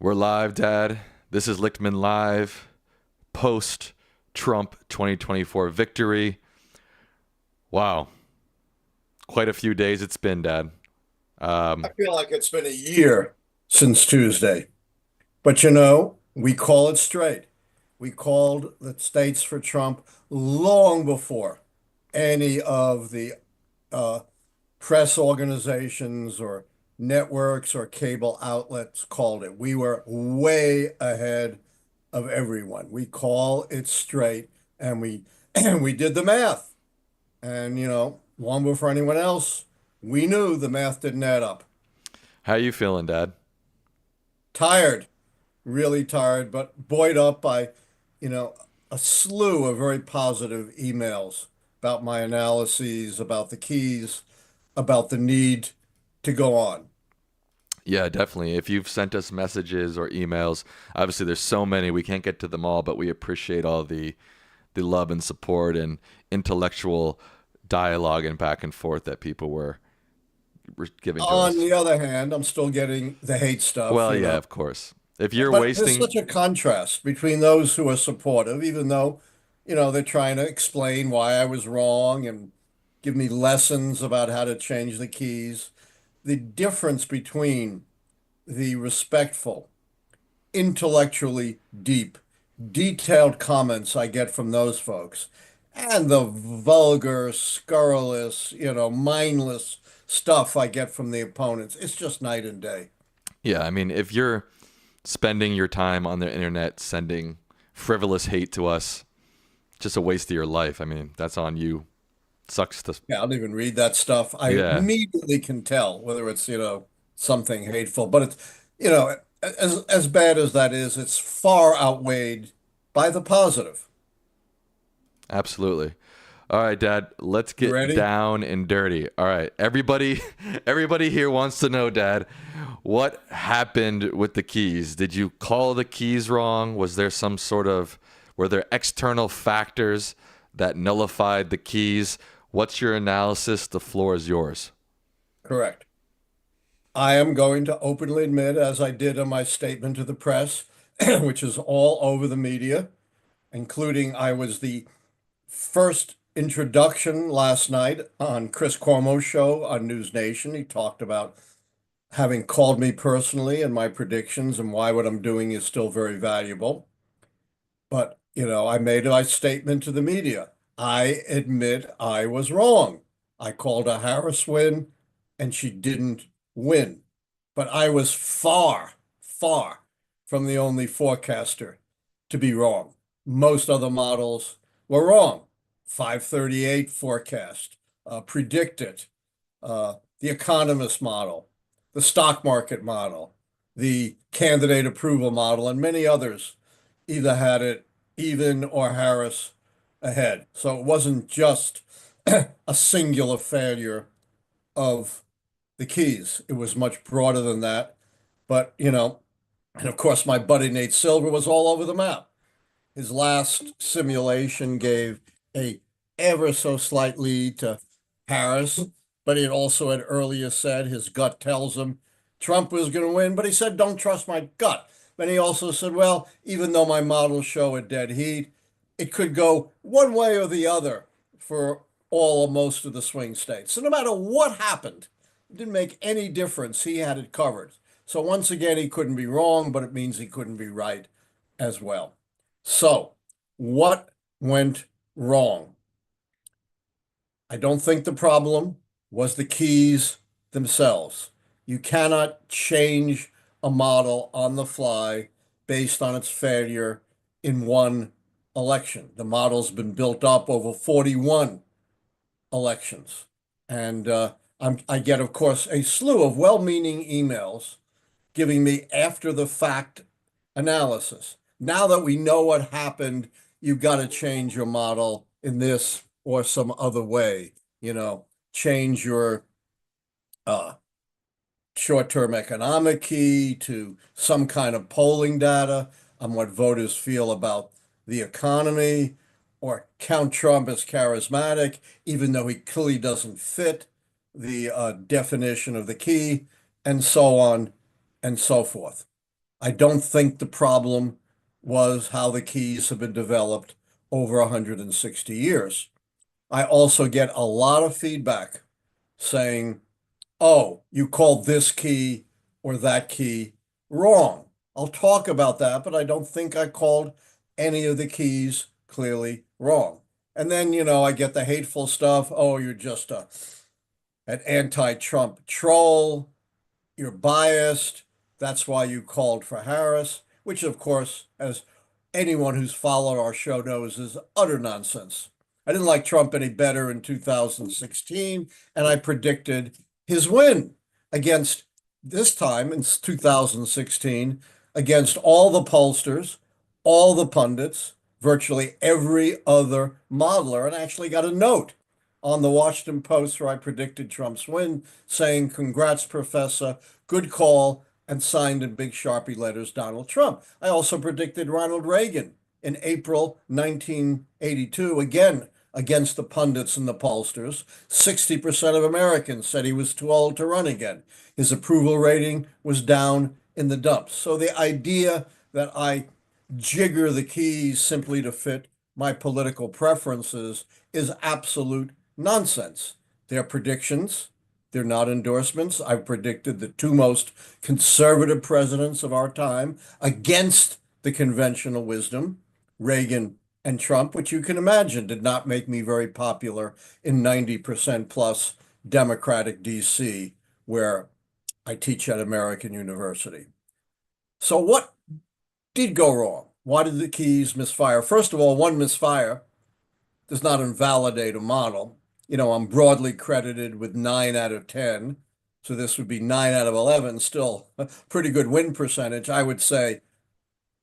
We're live, Dad. This is Lichtman Live, post Trump 2024 victory. Wow. Quite a few days it's been, Dad. I Um, feel like it's been a year since Tuesday. But we call it straight. We called the states for Trump long before any of the uh, press organizations or networks or cable outlets called it. We were way ahead of everyone. We call it straight, and we and we did the math. And long before anyone else, we knew the math didn't add up. how you feeling, Dad? Tired, really tired, but buoyed up by, you know, a slew of very positive emails about my analyses, about the keys, about the need to go on. Yeah, definitely. If you've sent us messages or emails, obviously there's so many we can't get to them all, but we appreciate all the love and support and intellectual dialogue and back and forth that people were giving to On us. the other hand, I'm still getting the hate stuff, Well, yeah, of course. If you're But there's wasting, such a contrast between those who are supportive, even though, they're trying to explain why I was wrong and give me lessons about how to change the keys. The difference between the respectful, intellectually deep, detailed comments I get from those folks and the vulgar, scurrilous, mindless stuff I get from the opponents, it's just night and day. yeah, I mean, if you're spending your time on the internet sending frivolous hate to us, just a waste of your life. I mean, that's on you. Sucks to. Yeah, I don't even read that stuff. I Yeah, immediately can tell whether it's, something hateful. But it's, as bad as that is, it's far outweighed by the positive. absolutely. All right, Dad, let's You get ready? down and dirty. All right, everybody, everybody here wants to know, Dad, what happened with the keys? Did you call the keys wrong? Was there some sort of, were there external factors that nullified the keys? What's your analysis? The floor is yours. Correct. I am going to openly admit, as I did in my statement to the press, which is all over the media, including I was the first introduction last night on Chris Cuomo's show on News Nation. He talked about having called me personally and my predictions and why what I'm doing is still very valuable. But, I made my statement to the media. I admit I was wrong. I called a Harris win and she didn't win. But I was far, far from the only forecaster to be wrong. Most other models were wrong. 538 forecast, predict it, the economist model, the stock market model, the candidate approval model, and many others either had it even or Harris ahead. So it wasn't just a singular failure of the keys. It was much broader than that. But, and of course, my buddy Nate Silver was all over the map. His last simulation gave a ever so slight lead to Harris, but he had also had earlier said his gut tells him Trump was going to win, but he said, don't trust my gut. Then he also said, well, even though my models show a dead heat, it could go one way or the other for all or most of the swing states. So no matter what happened, it didn't make any difference. He had it covered. So once again, he couldn't be wrong, but it means he couldn't be right as well. So, what went wrong? I don't think the problem was the keys themselves. You cannot change a model on the fly based on its failure in one election. The model's been built up over 41 elections. And I get, of course, a slew of well-meaning emails giving me after the fact analysis. Now that we know what happened, you've got to change your model in this or some other way. Change your uh, short-term economic key to some kind of polling data on what voters feel about the economy, or count Trump as charismatic, even though he clearly doesn't fit the definition of the key, and so on and so forth. I don't think the problem was how the keys have been developed over 160 years. I also get a lot of feedback saying, oh, you called this key or that key wrong. I'll talk about that, but I don't think I called any of the keys clearly wrong. And then, I get the hateful stuff. Oh, you're just an anti-Trump troll. You're biased. That's why you called for Harris, which, of course, as anyone who's followed our show knows, is utter nonsense. I didn't like Trump any better in 2016, and I predicted his win against this time in 2016 against all the pollsters, all the pundits, virtually every other modeler, and I actually got a note on the Washington Post where I predicted Trump's win saying, "Congrats, Professor. Good call," and signed in big Sharpie letters, Donald Trump. I also predicted Ronald Reagan in April 1982, again against the pundits and the pollsters. 60% of Americans said he was too old to run again. His approval rating was down in the dumps. So the idea that I jigger the keys simply to fit my political preferences is absolute nonsense. They're predictions. They're not endorsements. I've predicted the two most conservative presidents of our time against the conventional wisdom, Reagan and Trump, which you can imagine did not make me very popular in 90% plus Democratic DC, where I teach at American University. So, what did go wrong? Why did the keys misfire? First of all, one misfire does not invalidate a model. I'm broadly credited with 9 out of 10. So this would be 9 out of 11, still a pretty good win percentage. I would say,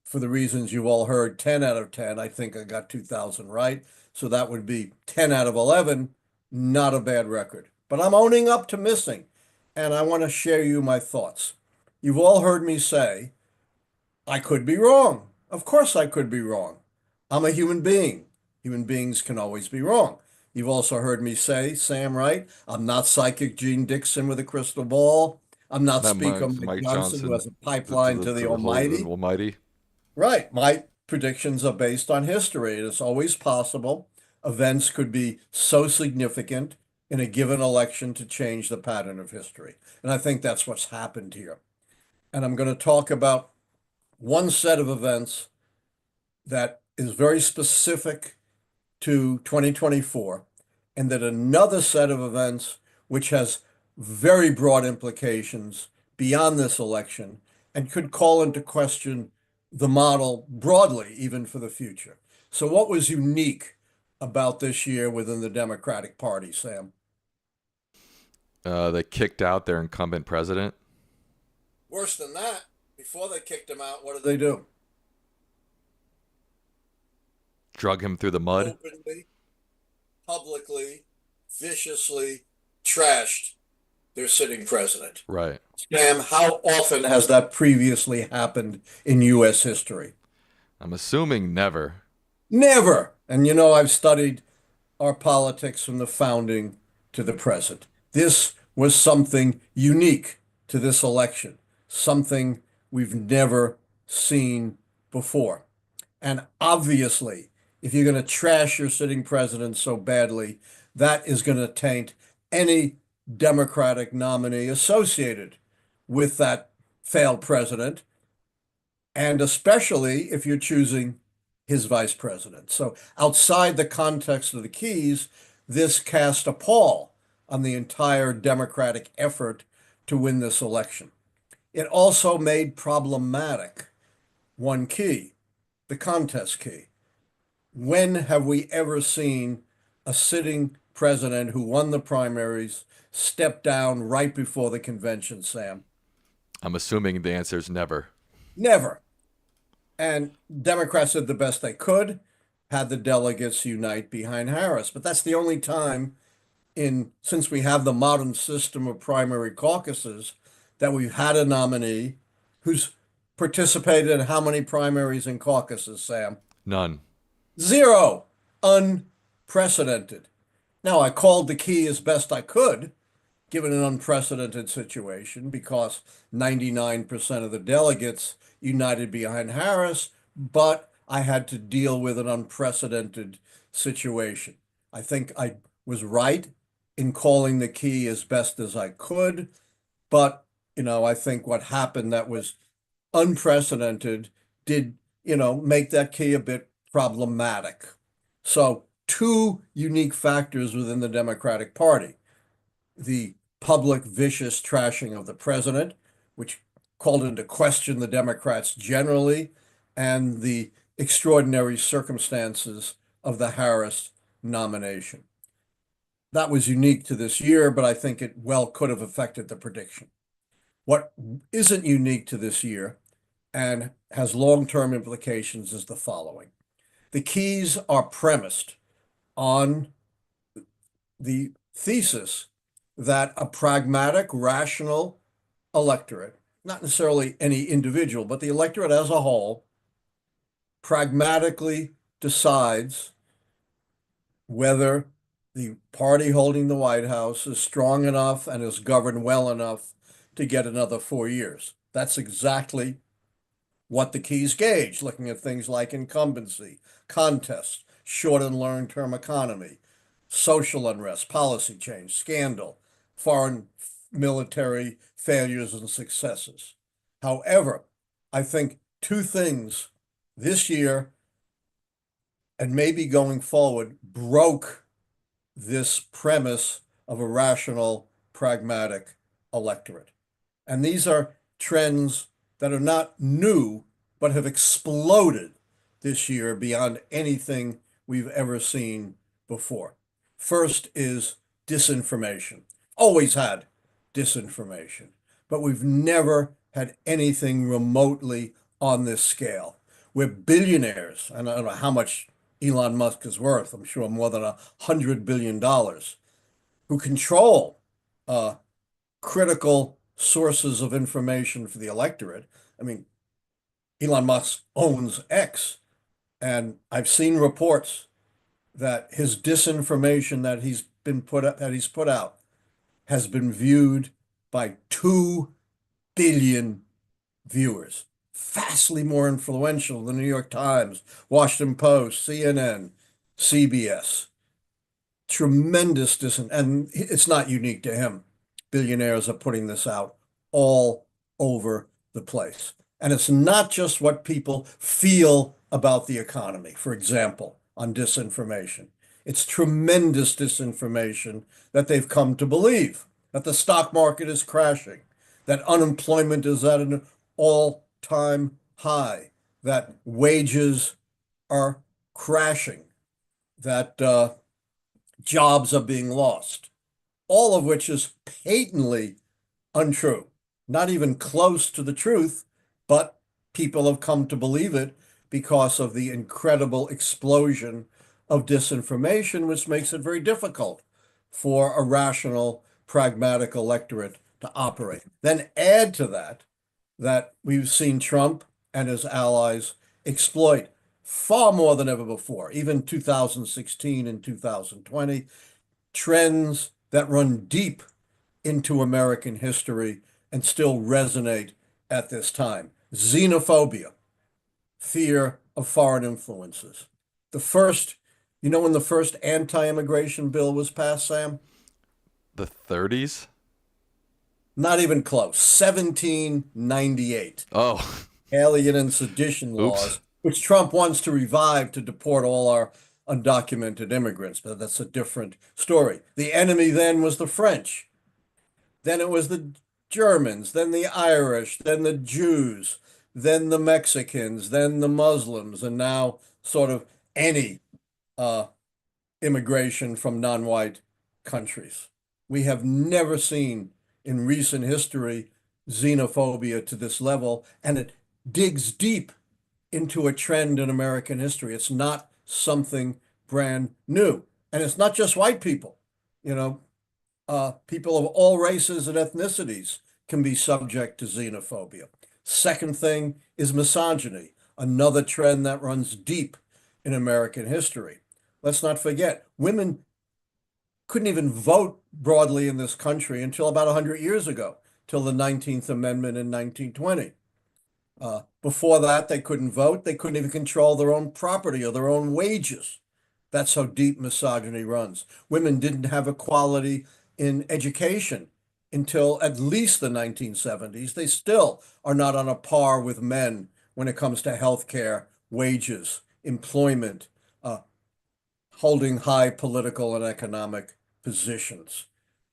for the reasons you've all heard, 10 out of 10. I think I got 2000 right. So that would be 10 out of 11. Not a bad record. But I'm owning up to missing. And I want to share you my thoughts. You've all heard me say, I could be wrong. Of course, I could be wrong. I'm a human being. Human beings can always be wrong. You've also heard me say, Sam, right? I'm not psychic Gene Dixon with a crystal ball. I'm not Not Speaker Mike, Mike Mike Johnson who Johnson has a pipeline to to the the whole almighty. almighty. Right. My predictions are based on history. It's always possible. Events could be so significant in a given election to change the pattern of history. And I think that's what's happened here. And I'm going to talk about one set of events that is very specific to 2024, and that another set of events which has very broad implications beyond this election and could call into question the model broadly, even for the future. So, what was unique about this year within the Democratic Party, Sam? They kicked out their incumbent president. Worse than that, before they kicked him out, what did they do? Drug him through the mud. Openly, publicly, viciously trashed their sitting president. Right. Sam, how often has that previously happened in U.S. history? I'm assuming never. Never. And I've studied our politics from the founding to the present. This was something unique to this election, something we've never seen before. And obviously, if you're going to trash your sitting president so badly, that is going to taint any Democratic nominee associated with that failed president, and especially if you're choosing his vice president. So, outside the context of the keys, this cast a pall on the entire Democratic effort to win this election. It also made problematic one key, the contest key. When have we ever seen a sitting president who won the primaries step down right before the convention, Sam? I'm assuming the answer is never. Never. And Democrats did the best they could, had the delegates unite behind Harris. But that's the only time since we have the modern system of primary caucuses that we've had a nominee who's participated in how many primaries and caucuses, Sam? None. Zero. Unprecedented. Now, I called the key as best I could, given an unprecedented situation because 99% of the delegates united behind Harris, but I had to deal with an unprecedented situation. I think I was right in calling the key as best as I could, but I think what happened that was unprecedented did, make that key a bit problematic. So, two unique factors within the Democratic Party: the public vicious trashing of the president, which called into question the Democrats generally, and the extraordinary circumstances of the Harris nomination. That was unique to this year, but I think it well could have affected the prediction. What isn't unique to this year and has long-term implications is the following. The keys are premised on the thesis that a pragmatic, rational electorate, not necessarily any individual, but the electorate as a whole, pragmatically decides whether the party holding the White House is strong enough and is governed well enough to get another 4 years. That's exactly what the keys gauge, looking at things like incumbency, contests, short and long-term economy, social unrest, policy change, scandal, foreign military failures and successes. However, I think two things this year and maybe going forward broke this premise of a rational, pragmatic electorate. And these are trends that are not new, but have exploded this year beyond anything we've ever seen before. First is disinformation. Always had disinformation, but we've never had anything remotely on this scale. We're billionaires, and I don't know how much Elon Musk is worth. I'm sure more than $100 billion, who control critical sources of information for the electorate. I mean, Elon Musk owns X, and I've seen reports that his disinformation that he's put out has been viewed by 2 billion viewers, vastly more influential than the New York Times, Washington Post, CNN, CBS. Tremendous and it's not unique to him. Billionaires are putting this out all over the place. And it's not just what people feel about the economy, for example, on disinformation. It's tremendous disinformation that they've come to believe that the stock market is crashing, that unemployment is at an all-time high, that wages are crashing, that jobs are being lost, all of which is patently untrue, not even close to the truth, but people have come to believe it because of the incredible explosion of disinformation, which makes it very difficult for a rational, pragmatic electorate to operate. Then add to that we've seen Trump and his allies exploit far more than ever before, even 2016 and 2020, trends that run deep into American history and still resonate at this time. Xenophobia, fear of foreign influences. The first, when the first anti-immigration bill was passed, Sam? The 30s? Not even close. 1798. Oh, Alien and sedition oops. laws, which Trump wants to revive to deport all our undocumented immigrants, but that's a different story. The enemy then was the French. Then it was the Germans, then the Irish, then the Jews, then the Mexicans, then the Muslims, and now sort of any uh, immigration from non-white countries. We have never seen in recent history xenophobia to this level, and it digs deep into a trend in American history. It's not something brand new. And it's not just white people. You know, people of all races and ethnicities can be subject to xenophobia. Second thing is misogyny, another trend that runs deep in American history. Let's not forget, women couldn't even vote broadly in this country until about 100 years ago, till the 19th Amendment in 1920. Before that, they couldn't vote. They couldn't even control their own property or their own wages. That's how deep misogyny runs. Women didn't have equality in education until at least the 1970s. They still are not on a par with men when it comes to health care, wages, employment, uh, holding high political and economic positions.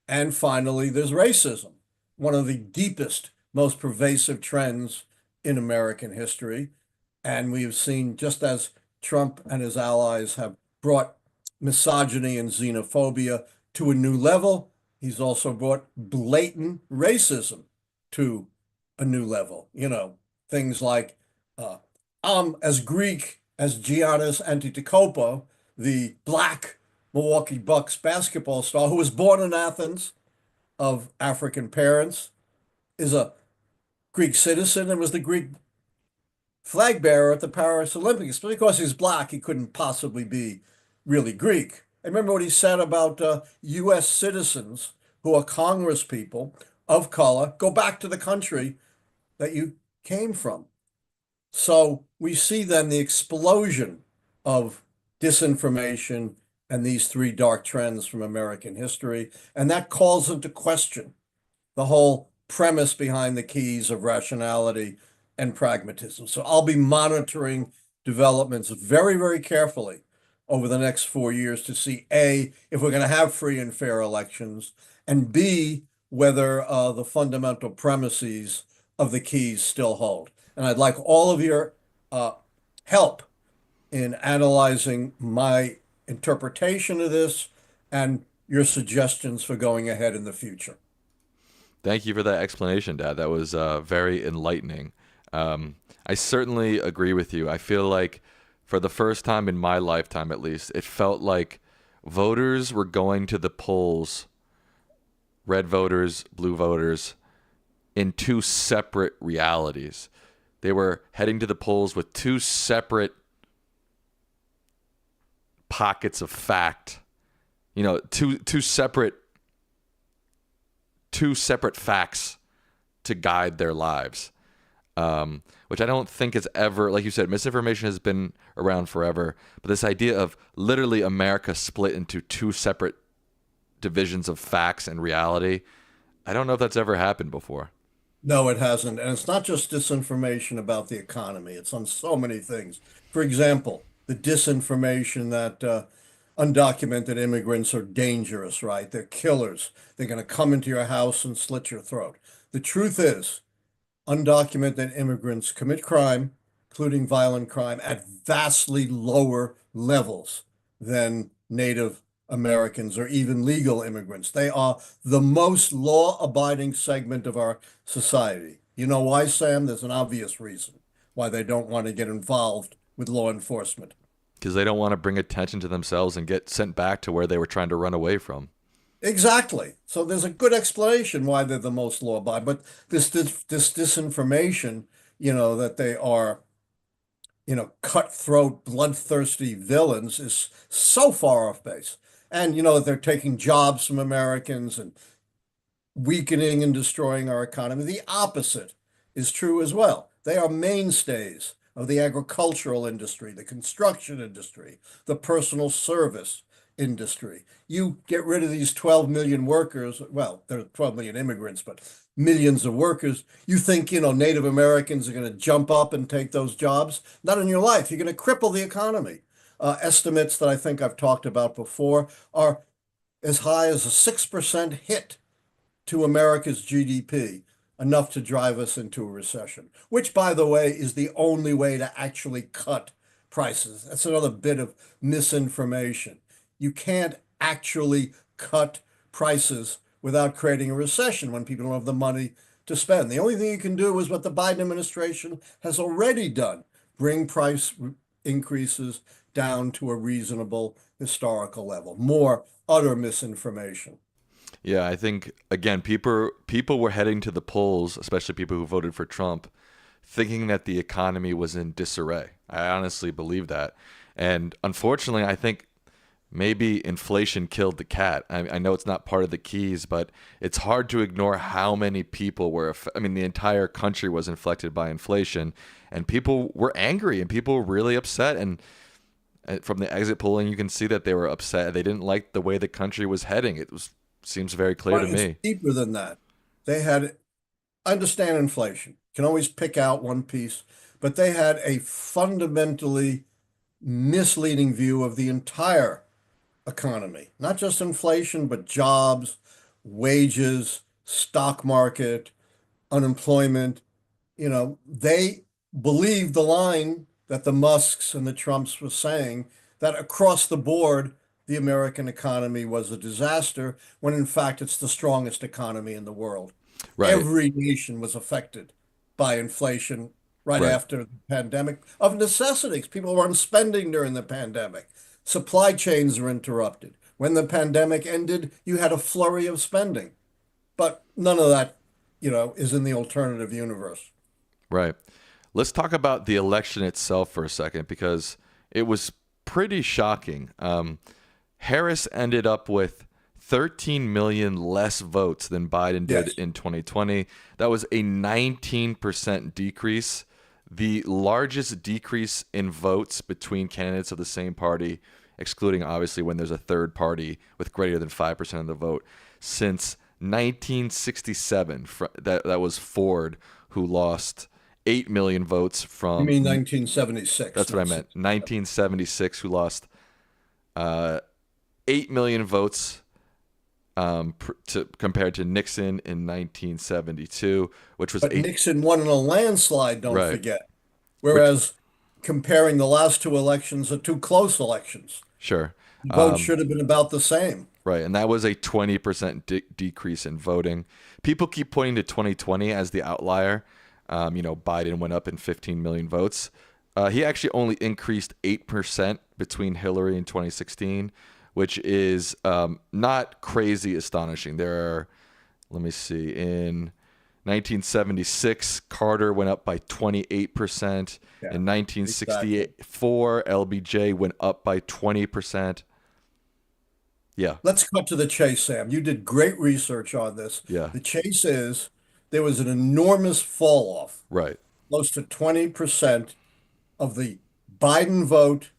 And finally, there's racism, one of the deepest, most pervasive trends in American history. And we've seen, just as Trump and his allies have brought misogyny and xenophobia to a new level, he's also brought blatant racism to a new level. Things like, uh, I'm as Greek as Giannis Antetokounmpo, the black Milwaukee Bucks basketball star who was born in Athens of African parents, is a Greek citizen and was the Greek flag bearer at the Paris Olympics. But because he's black, he couldn't possibly be really Greek. I remember what he said about U.S. citizens who are Congress people of color, go back to the country that you came from. So we see then the explosion of disinformation and these three dark trends from American history. And that calls into question the whole premise behind the keys of rationality and pragmatism. So I'll be monitoring developments very, very carefully over the next 4 years to see A, if we're going to have free and fair elections, and B, whether the fundamental premises of the keys still hold. And I'd like all of your help in analyzing my interpretation of this and your suggestions for going ahead in the future. Thank you for that explanation, Dad. That was very enlightening. I certainly agree with you. I feel like for the first time in my lifetime, at least, it felt like voters were going to the polls, red voters, blue voters, in two separate realities. They were heading to the polls with two separate pockets of fact, two separate facts to guide their lives, which I don't think is ever, like you said, misinformation has been around forever. But this idea of literally America split into two separate divisions of facts and reality, I don't know if that's ever happened before. No, it hasn't. And it's not just disinformation about the economy, it's on so many things. For example, the disinformation that undocumented immigrants are dangerous, right? They're killers. They're going to come into your house and slit your throat. The truth is, undocumented immigrants commit crime, including violent crime, at vastly lower levels than Native Americans or even legal immigrants. They are the most law-abiding segment of our society. You know why, Sam? There's an obvious reason why they don't want to get involved with law enforcement. Because they don't want to bring attention to themselves and get sent back to where they were trying to run away from. Exactly. So there's a good explanation why they're the most law-abiding. But this disinformation, that they are, cutthroat, bloodthirsty villains is so far off base. And they're taking jobs from Americans and weakening and destroying our economy. The opposite is true as well. They are mainstays of the agricultural industry, the construction industry, the personal service industry. You get rid of these 12 million workers. Well, there are 12 million immigrants, but millions of workers. You think, Native Americans are going to jump up and take those jobs? Not in your life. You're going to cripple the economy. Estimates that I think I've talked about before are as high as a 6% hit to America's GDP, enough to drive us into a recession, which, by the way, is the only way to actually cut prices. That's another bit of misinformation. You can't actually cut prices without creating a recession when people don't have the money to spend. The only thing you can do is what the Biden administration has already done, bring price increases down to a reasonable historical level. More utter misinformation. Yeah, I think again, people were heading to the polls, especially people who voted for Trump, thinking that the economy was in disarray. I honestly believe that, and unfortunately, I think maybe inflation killed the cat. I know it's not part of the keys, but it's hard to ignore how many people were. I mean, the entire country was inflected by inflation, and people were angry and people were really upset. And from the exit polling, you can see that they were upset. They didn't like the way the country was heading. It was seems very clear to But it's me. deeper than that. They had, understand inflation, can always pick out one piece, but they had a fundamentally misleading view of the entire economy, not just inflation, but jobs, wages, stock market, unemployment. They believed the line that the Musks and the Trumps were saying that across the board, the American economy was a disaster, when in fact it's the strongest economy in the world. Right, Every nation was affected by inflation right right, after the pandemic of necessities. People weren't spending during the pandemic. Supply chains were interrupted. When the pandemic ended, you had a flurry of spending. But none of that, is in the alternative universe. right. Let's talk about the election itself for a second because it was pretty shocking. Harris ended up with 13 million less votes than Biden did Yes. in 2020. That was a 19% decrease, the largest decrease in votes between candidates of the same party, excluding obviously when there's a third party with greater than 5% of the vote, since 1967. That was Ford, who lost 8 million votes You mean from, 1976, that's what I not meant, 60. 1976, who lost uh, 8 million votes compared to Nixon in 1972, which was But Nixon won in a landslide, don't right, forget. which Whereas comparing the last two elections are two close elections. sure, The vote should have been about the same. right, and that was a 20% decrease in voting. People keep pointing to 2020 as the outlier. Biden went up in 15 million votes. He actually only increased 8% between Hillary in 2016, which is not crazy astonishing. Let me see, in 1976, Carter went up by 28%. Yeah, In exactly. 1964, LBJ went up by 20%. Yeah, Let's cut to the chase, Sam. You did great research on this. yeah, The chase is there was an enormous fall off, right, close to 20% of the Biden vote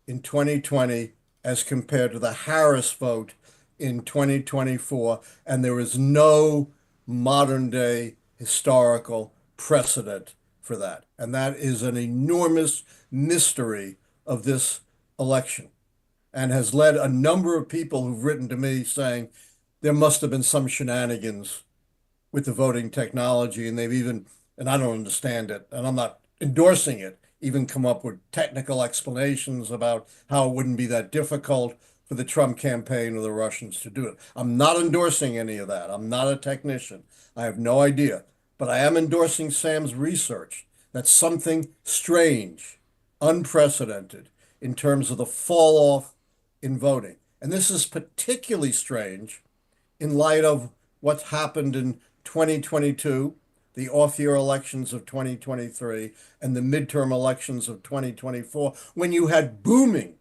in 2020 as compared to the Harris vote in 2024. And there is no modern day historical precedent for that. And that is an enormous mystery of this election, and has led a number of people who've written to me saying there must have been some shenanigans with the voting technology, and they've even, and I don't understand it, and I'm not endorsing it, even come up with technical explanations about how it wouldn't be that difficult for the Trump campaign or the Russians to do it. I'm not endorsing any of that. I'm not a technician. I have no idea. But I am endorsing Sam's research that something strange, unprecedented in terms of the fall off in voting. And this is particularly strange in light of what's happened in 2022, the off-year elections of 2023, and the midterm elections of 2024, when you had booming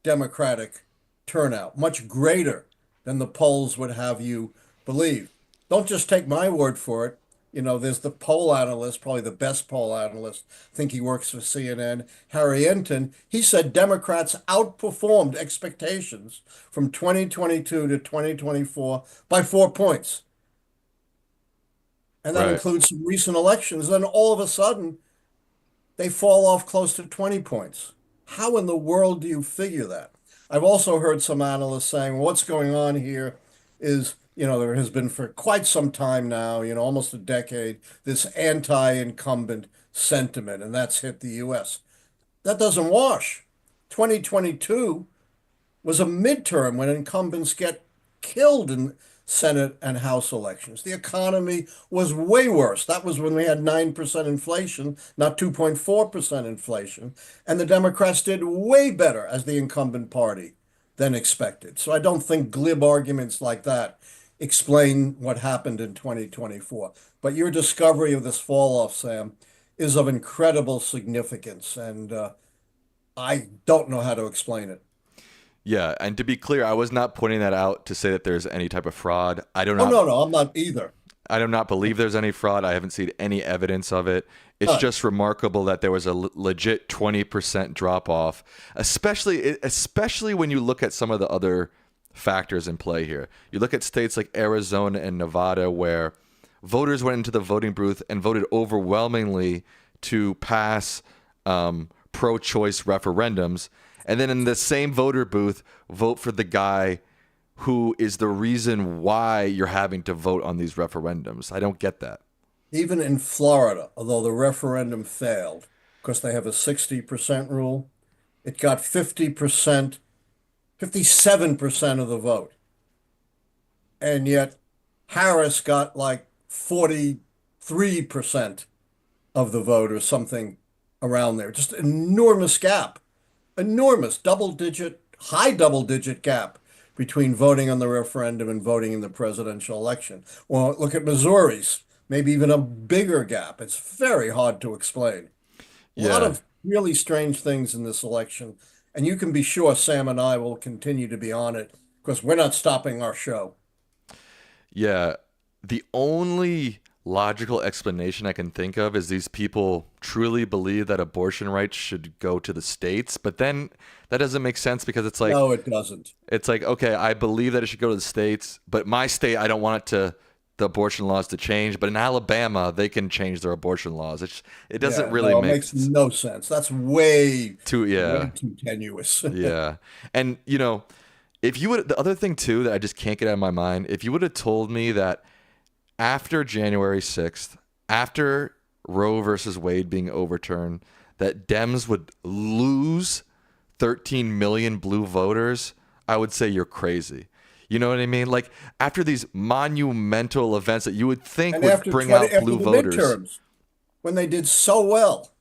Democratic turnout, much greater than the polls would have you believe. Don't just take my word for it. There's the poll analyst, probably the best poll analyst. I think he works for CNN, Harry Enton. He said Democrats outperformed expectations from 2022 to 2024 by 4 points. And that right. includes some recent elections. Then all of a sudden, they fall off close to 20 points. How in the world do you figure that? I've also heard some analysts saying, well, what's going on here is, there has been for quite some time now, almost a decade, this anti-incumbent sentiment, and that's hit the US. That doesn't wash. 2022 was a midterm when incumbents get killed in Senate and House elections. The economy was way worse. That was when we had 9% inflation, not 2.4% inflation. And the Democrats did way better as the incumbent party than expected. So I don't think glib arguments like that explain what happened in 2024. But your discovery of this fall off, Sam, is of incredible significance. And I don't know how to explain it. Yeah, and to be clear, I was not pointing that out to say that there's any type of fraud. Oh, no, no, I'm not either. I do not believe there's any fraud. I haven't seen any evidence of it. It's None. just remarkable that there was a legit 20% drop off, especially when you look at some of the other factors in play here. You look at states like Arizona and Nevada where voters went into the voting booth and voted overwhelmingly to pass pro-choice referendums, and then in the same voter booth vote for the guy who is the reason why you're having to vote on these referendums. I don't get that. Even in Florida, although the referendum failed because they have a 60% rule, it got 50%, 57% of the vote. And yet Harris got like 43% of the vote or something around there. Just enormous gap, enormous double digit, high double digit gap between voting on the referendum and voting in the presidential election. Well, look at Missouri's, maybe even a bigger gap. It's very hard to explain. A lot Yeah. of really strange things in this election. And you can be sure Sam and I will continue to be on it because we're not stopping our show. Yeah. The only logical explanation I can think of is these people truly believe that abortion rights should go to the states, but then that doesn't make sense because No, it doesn't. it's like, okay, I believe that it should go to the states, but my state, I don't want it to the abortion laws to change, but in Alabama, they can change their abortion laws. It doesn't Yeah, really no, it make makes no sense. That's way, too, way yeah. too tenuous. Yeah. And, if you would, the other thing too that I just can't get out of my mind, if you would have told me that after January 6th, after Roe versus Wade being overturned, that Dems would lose 13 million blue voters, I would say you're crazy. You know what I mean? Like after these monumental events that you would think And would after bring 20, out after blue the voters. midterms, when they did so well,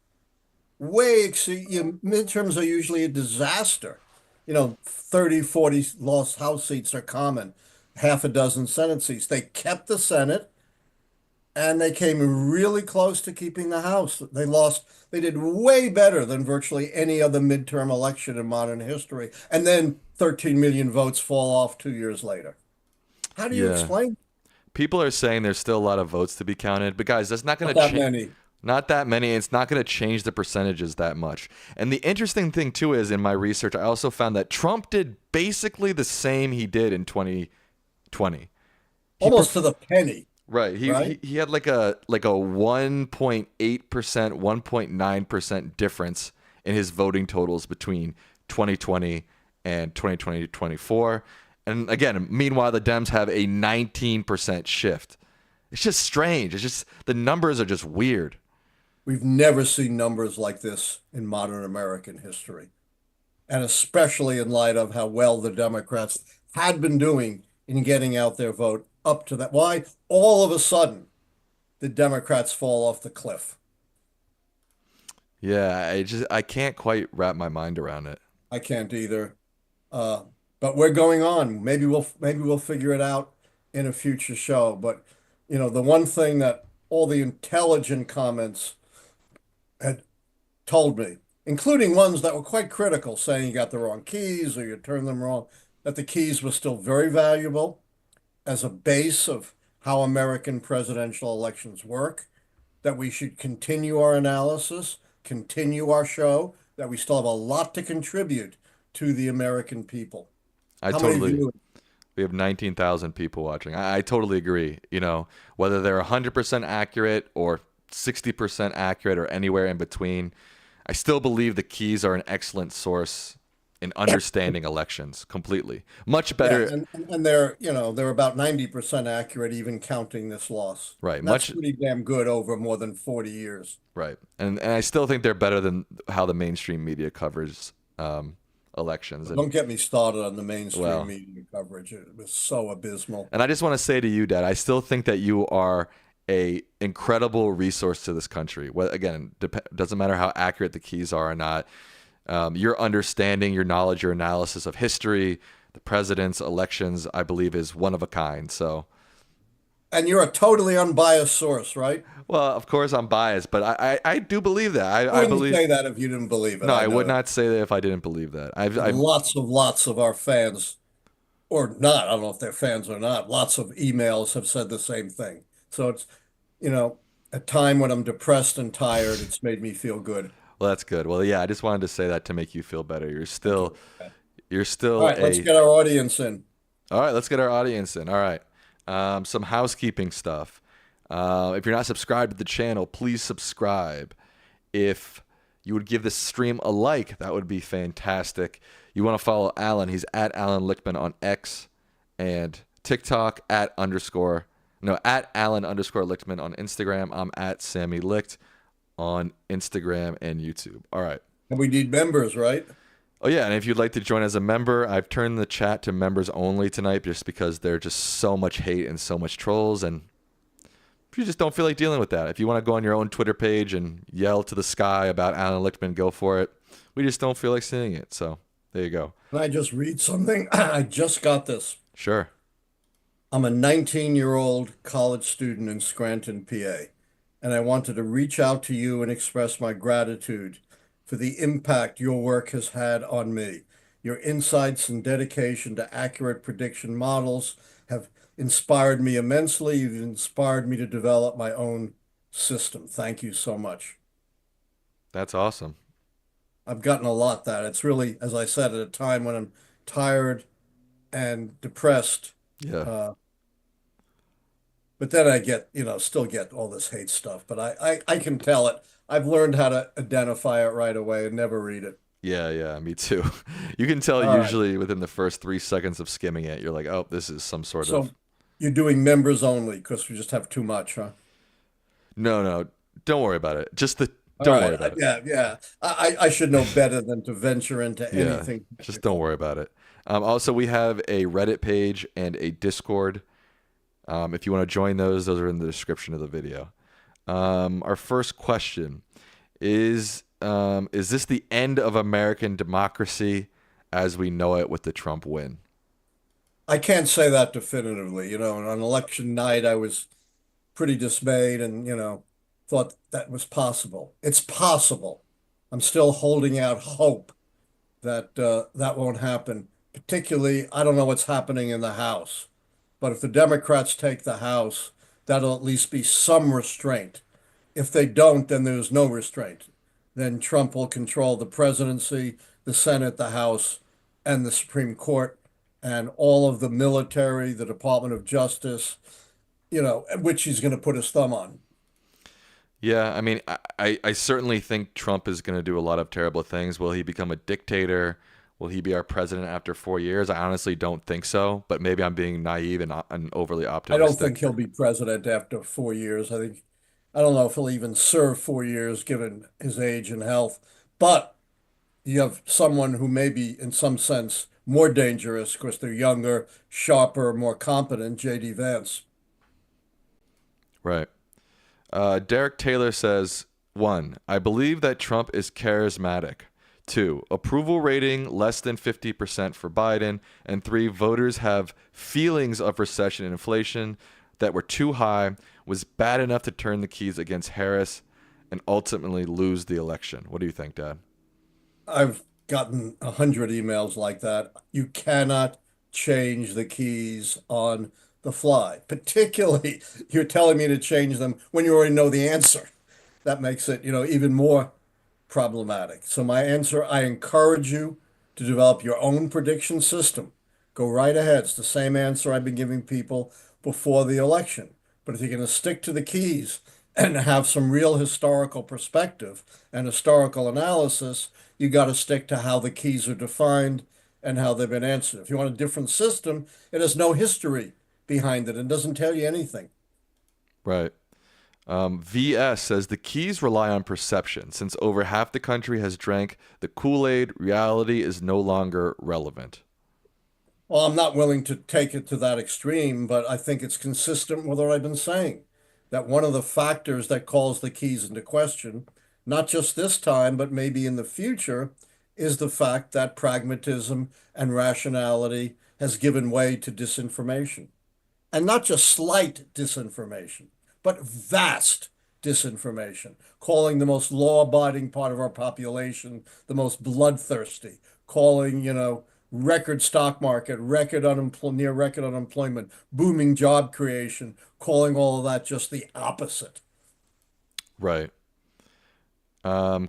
way exceed, midterms are usually a disaster. 30, 40 lost House seats are common, half a dozen Senate seats. They kept the Senate and they came really close to keeping the House. They did way better than virtually any other midterm election in modern history. And then 13 million votes fall off 2 years later. How do you Yeah. explain? People are saying there's still a lot of votes to be counted, but guys, that's not going Not to that change. many. Not that many. It's not going to change the percentages that much. And the interesting thing, too, is in my research, I also found that Trump did basically the same he did in 2020. He Almost perf- to the penny, right. He, right? he he had like a 1.8%, 1.9% difference in his voting totals between 2020 and 2024. And again, meanwhile, the Dems have a 19% shift. It's just strange. It's just the numbers are just weird. We've never seen numbers like this in modern American history, and especially in light of how well the Democrats had been doing in getting out their vote up to that. Why all of a sudden the Democrats fall off the cliff? Yeah, I can't quite wrap my mind around it. I can't either. Uh, but we're going on. Maybe we'll figure it out in a future show. But the one thing that all the intelligent comments had told me, including ones that were quite critical, saying you got the wrong keys or you turned them wrong, that the keys were still very valuable as a base of how American presidential elections work, that we should continue our analysis, continue our show, that we still have a lot to contribute to the American people. I How many totally. viewers? We have 19,000 people watching. I totally agree. Whether they're 100% accurate or 60% accurate or anywhere in between, I still believe the keys are an excellent source in understanding elections completely. Much Yeah, better. and they're about 90% accurate, even counting this loss. Right. That's Much. pretty damn good over more than 40 years. Right. And I still think they're better than how the mainstream media covers elections. And Don't get me started on the mainstream well, media coverage. It was so abysmal. and I just want to say to you, Dad, I still think that you are a incredible resource to this country. Well, again, doesn't matter how accurate the keys are or not. Your understanding, your knowledge, your analysis of history, the president's elections, I believe, is one of a kind. So And you're a totally unbiased source, right? Well, of course I'm biased, but I do believe that. You I wouldn't believe. say that if you didn't believe it. No, I I would know that. not say that if I didn't believe that. And lots of our fans, or not, I don't know if they're fans or not, lots of emails have said the same thing. So it's, you know, a time when I'm depressed and tired, it's made me feel good. Well, that's good. Well, yeah, I just wanted to say that to make you feel better. Thank you. Okay. You're All still right, let's a. get our audience in. All right, let's get our audience in. All right, some housekeeping stuff. If you're not subscribed to the channel, please subscribe. If you would give this stream a like, that would be fantastic. You want to follow Allan? He's at Allan Lichtman on X and TikTok at underscore no at Allan underscore Lichtman on Instagram. I'm at Sammy Licht on Instagram and YouTube. All right. And we need members, right? Oh yeah, and if you'd like to join as a member, I've turned the chat to members only tonight just because there's just so much hate and so much trolls, and if you just don't feel like dealing with that, if you want to go on your own Twitter page and yell to the sky about Allan Lichtman, go for it. We just don't feel like seeing it. So there you go. Can I just read something? I just got this. Sure. I'm a 19-year-old college student in Scranton, PA, and I wanted to reach out to you and express my gratitude for the impact your work has had on me. Your insights and dedication to accurate prediction models have inspired me immensely. You've inspired me to develop my own system. Thank you so much. That's awesome. I've gotten a lot that. It's really, as I said, at a time when I'm tired and depressed. Yeah. Uh, but then I get, still get all this hate stuff. But I can tell it. I've learned how to identify it right away and never read it. Yeah, me too. You can tell All right. usually within the first 3 seconds of skimming it, you're like, oh, this is some sort So of. you're doing members only because we just have too much, huh? No, don't worry about it. All Don't right. worry about it. Yeah. I should know better than to venture into Yeah, anything just don't technical. worry about it. Also, we have a Reddit page and a Discord. If you want to join those are in the description of the video. Our first question is this the end of American democracy as we know it with the Trump win? I can't say that definitively. On election night, I was pretty dismayed and, thought that was possible. It's possible. I'm still holding out hope that that won't happen. Particularly, I don't know what's happening in the House, but if the Democrats take the House, that'll at least be some restraint. If they don't, then there's no restraint. Then Trump will control the presidency, the Senate, the House, and the Supreme Court, and all of the military, the Department of Justice, which he's going to put his thumb on. Yeah, I mean, I certainly think Trump is going to do a lot of terrible things. Will he become a dictator? Will he be our president after 4 years? I honestly don't think so, but maybe I'm being naive and overly I don't think optimistic. he'll be president after 4 years. I don't know if he'll even serve 4 years given his age and health. But you have someone who may be, in some sense, more dangerous because they're younger, sharper, more competent, J.D. Vance. Right. Derek Taylor says, one, I believe that Trump is charismatic. Two, approval rating less than 50% for Biden. And three, voters have feelings of recession and inflation that were too high, was bad enough to turn the keys against Harris and ultimately lose the election. What do you think, Dad? I've gotten 100 emails like that. You cannot change the keys on the fly. Particularly, you're telling me to change them when you already know the answer. That makes it, even more problematic. So my answer, I encourage you to develop your own prediction system. Go right ahead. It's the same answer I've been giving people before the election. But if you're going to stick to the keys and have some real historical perspective and historical analysis, you got to stick to how the keys are defined and how they've been answered. If you want a different system, it has no history behind it and doesn't tell you anything. Right. VS says the keys rely on perception. Since over half the country has drank the Kool-Aid, reality is no longer relevant. Well, I'm not willing to take it to that extreme, but I think it's consistent with what I've been saying. That one of the factors that calls the keys into question, not just this time, but maybe in the future, is the fact that pragmatism and rationality has given way to disinformation. and not just slight disinformation, but vast disinformation, calling the most law-abiding part of our population the most bloodthirsty, calling, record stock market, near record unemployment, booming job creation, calling all of that just the opposite. Right.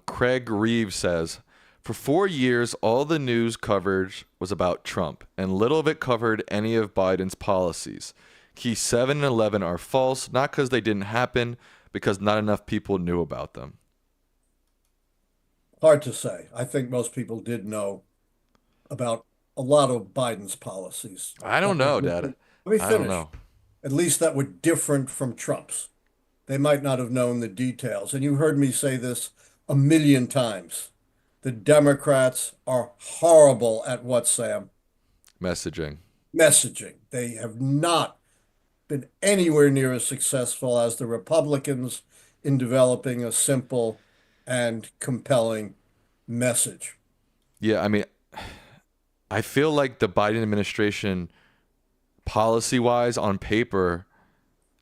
Craig Reeves says, for 4 years, all the news coverage was about Trump, and little of it covered any of Biden's policies. Key 7 and 11 are false, not because they didn't happen, because not enough people knew about them. Hard to say. I think most people did know about a lot of Biden's policies I don't that were know, Dad. different. Let me I don't finish. know. At least that were different from Trump's. They might not have known the details. And you heard me say this a million times. The Democrats are horrible at what, Sam? Messaging. Messaging. They have not been anywhere near as successful as the Republicans in developing a simple and compelling message. Yeah, I mean, I feel like the Biden administration, policy-wise, on paper,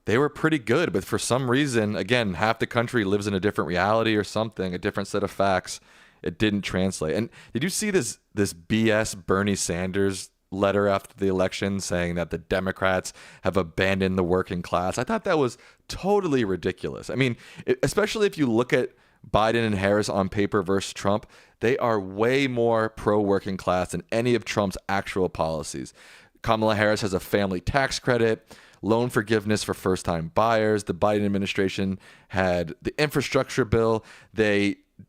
they were pretty good, but for some reason, again, half the country lives in a different reality or something, a different set of facts. It didn't translate. And did you see this BS Bernie Sanders letter after the election saying that the Democrats have abandoned the working class? I thought that was totally ridiculous. I mean, especially if you look at Biden and Harris on paper versus Trump, they are way more pro-working class than any of Trump's actual policies. Kamala Harris has a family tax credit, loan forgiveness for first-time buyers. The Biden administration had the infrastructure bill.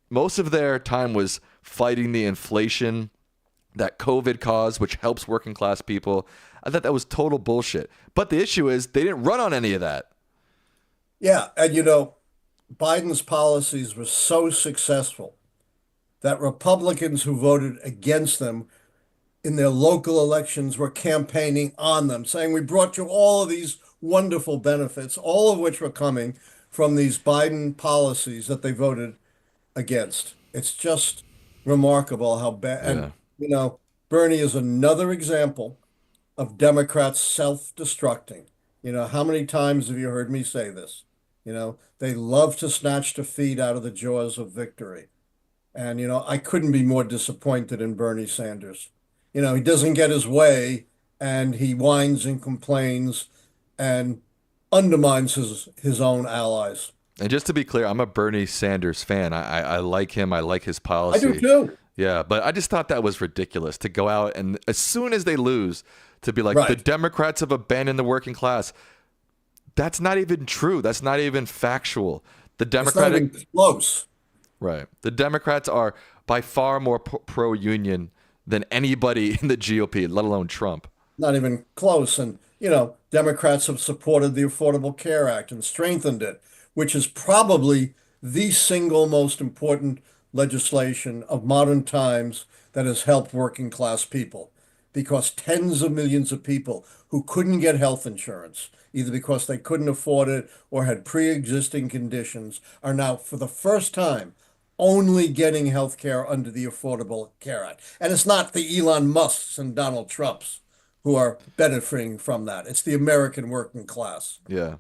Most of their time was fighting the inflation that COVID caused, which helps working class people. I thought that was total bullshit. But the issue is they didn't run on any of that. Yeah, and Biden's policies were so successful that Republicans who voted against them in their local elections were campaigning on them, saying, we brought you all of these wonderful benefits, all of which were coming from these Biden policies that they voted against. It's just remarkable how bad. Yeah. And, Bernie is another example of Democrats self-destructing. How many times have you heard me say this? They love to snatch defeat out of the jaws of victory. And, I couldn't be more disappointed in Bernie Sanders. He doesn't get his way and he whines and complains and undermines his own allies. And just to be clear, I'm a Bernie Sanders fan. I like him. I like his I do policy. too. Yeah, but I just thought that was ridiculous to go out and as soon as they lose, to be like, the Right. Democrats have abandoned the working class. That's not even true. That's not even factual. The It's not Democratic, even close. right. The Democrats are by far more pro-union than anybody in the GOP, let alone Trump. Not even close. And, Democrats have supported the Affordable Care Act and strengthened it, which is probably the single most important legislation of modern times that has helped working class people. Because tens of millions of people who couldn't get health insurance, either because they couldn't afford it or had pre-existing conditions, are now, for the first time, only getting health care under the Affordable Care Act. And it's not the Elon Musks and Donald Trumps who are benefiting from that. It's the American working class. Yeah.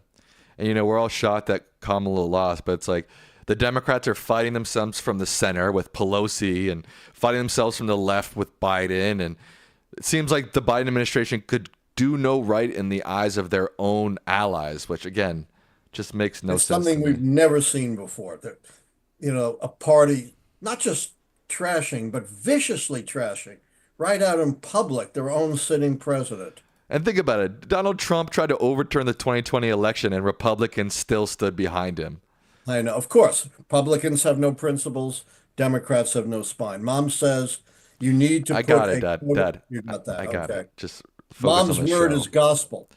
And, we're all shocked that Kamala lost, but it's like the Democrats are fighting themselves from the center with Pelosi and fighting themselves from the left with Biden. And it seems like the Biden administration could do no right in the eyes of their own allies, which, again, just makes no It's sense to something me. we've never seen before. That, a party not just trashing, but viciously trashing right out in public their own sitting president. And think about it. Donald Trump tried to overturn the 2020 election and Republicans still stood behind him. I know, of course, Republicans have no principles, Democrats have no spine. Mom says you need to I put got it, a Dad. quota. Dad, You got I that. got Okay. it. Just focus Mom's on the word show. is gospel.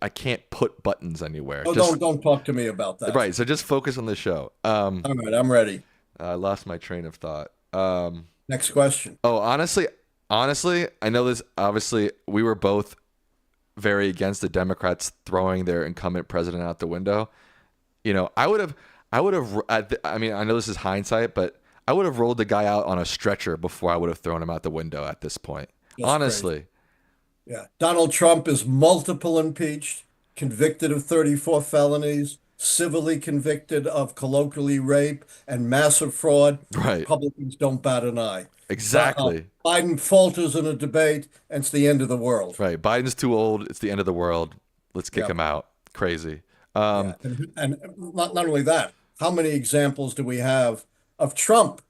I can't put buttons anywhere. Oh, Just don't talk to me about that. right. So just focus on the show. All right, I'm ready. I lost my train of thought. Next question. Oh, honestly, I know this. Obviously, we were both very against the Democrats throwing their incumbent president out the window. I would have. I mean, I know this is hindsight, but I would have rolled the guy out on a stretcher before I would have thrown him out the window at this point. That's Honestly. crazy. Yeah. Donald Trump is multiple impeached. convicted of 34 felonies, civilly convicted of colloquially rape and massive fraud. Right. Republicans don't bat an eye. Exactly. Biden falters in a debate, and it's the end of the world. Right. Biden's too old. It's the end of the world. Let's kick Yeah, him out. Crazy. yeah. And not only that, how many examples do we have of Trump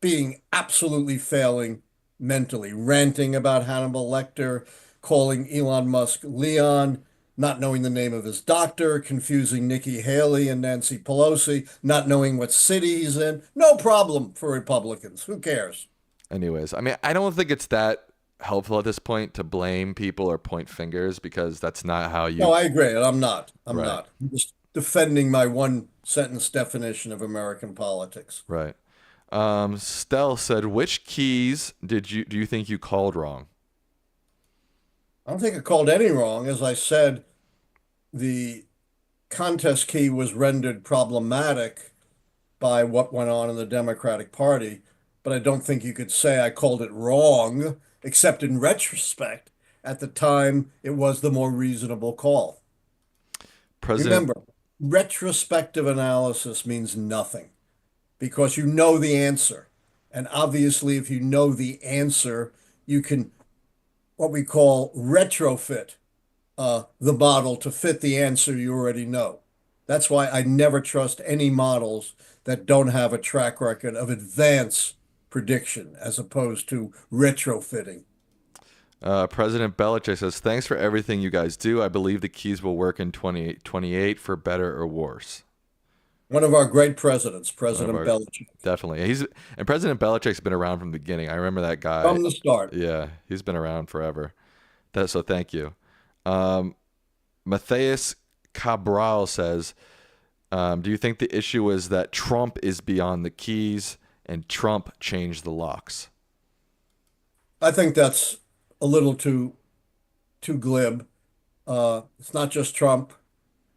being absolutely failing mentally, ranting about Hannibal Lecter, calling Elon Musk Leon, not knowing the name of his doctor, confusing Nikki Haley and Nancy Pelosi, not knowing what city he's in. No problem for Republicans. Who cares? Anyways, I mean, I don't think it's that helpful at this point to blame people or point fingers because that's not how No, you. I agree, and I'm not. I'm Right. not. I'm just defending my one sentence definition of American politics. Right. Stell said, which keys do you think you called wrong? I don't think I called any wrong. As I said, the contest key was rendered problematic by what went on in the Democratic Party, but I don't think you could say I called it wrong, except in retrospect. At the time, it was the more reasonable call. President. Remember, retrospective analysis means nothing because you know the answer. And obviously, if you know the answer, you can what we call retrofit the model to fit the answer you already know. That's why I never trust any models that don't have a track record of advance prediction as opposed to retrofitting. President Belichick says, thanks for everything you guys do. I believe the keys will work in 2028 for better or worse. One of our great presidents, One of President our, Belichick, definitely. And President Belichick's been around from the beginning. I remember that guy. from the start. Yeah, he's been around forever. So thank you. Matthias Cabral says, do you think the issue is that Trump is beyond the keys and Trump changed the locks? I think that's a little too glib. It's not just Trump.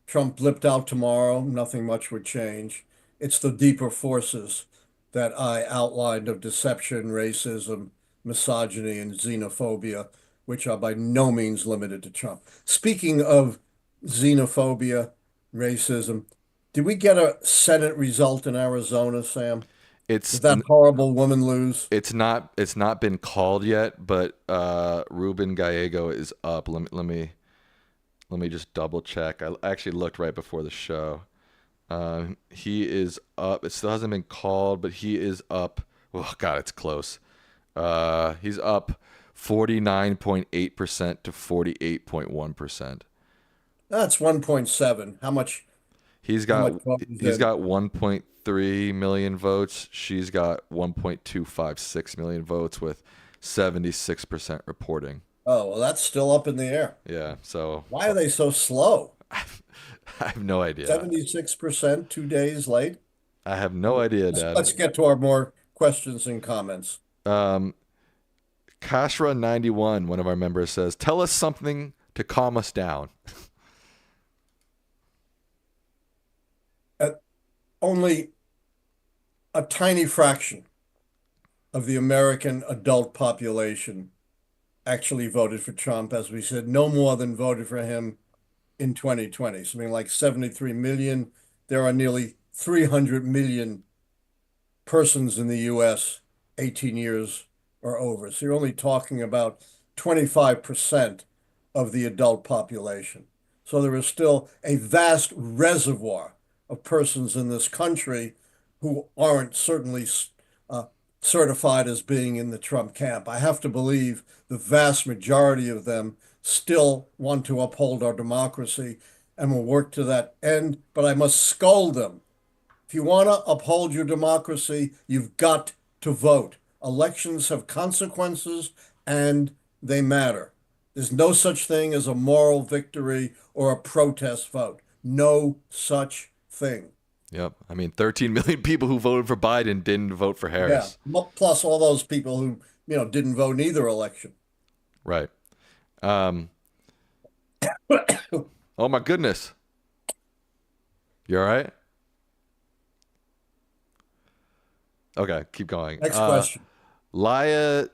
Trump blipped out tomorrow, nothing much would change. It's the deeper forces that I outlined of deception, racism, misogyny, and xenophobia, which are by no means limited to Trump. Speaking of xenophobia, racism, did we get a Senate result in Arizona, Sam? Did It's that horrible woman lose? it's not been called yet, but Ruben Gallego is up. Let me just double check. I actually looked right before the show. He is up. It still hasn't been called, but he is up. Oh God, it's close. He's up 49.8% to 48.1%. That's 1.7. He's How much got vote is he's in? got 1.3 million votes. She's got 1.256 million votes with 76% reporting. Oh, well, that's still up in the air. Yeah, so Why are they so slow? I have no idea. 76%, 2 days late. I have no idea, Let's Dad. get to our more questions and comments. Um, Kashra91, one of our members says, "Tell us something to calm us down." Uh, Only a tiny fraction of the American adult population actually voted for Trump. As we said, no more than voted for him in 2020. Something like 73 million. There are nearly 300 million persons in the US 18 years or over. So you're only talking about 25% of the adult population. So there is still a vast reservoir of persons in this country who aren't certainly uh, certified as being in the Trump camp. I have to believe the vast majority of them still want to uphold our democracy and will work to that end, but I must scold them. If you want to uphold your democracy, you've got to vote. Elections have consequences and they matter. There's no such thing as a moral victory or a protest vote. No such thing. Yep. I mean, 13 million people who voted for Biden didn't vote for Yeah. Harris. Plus all those people who, didn't vote in either election. Right. Um, oh my goodness. You all right? Okay, keep going. Next question. Laya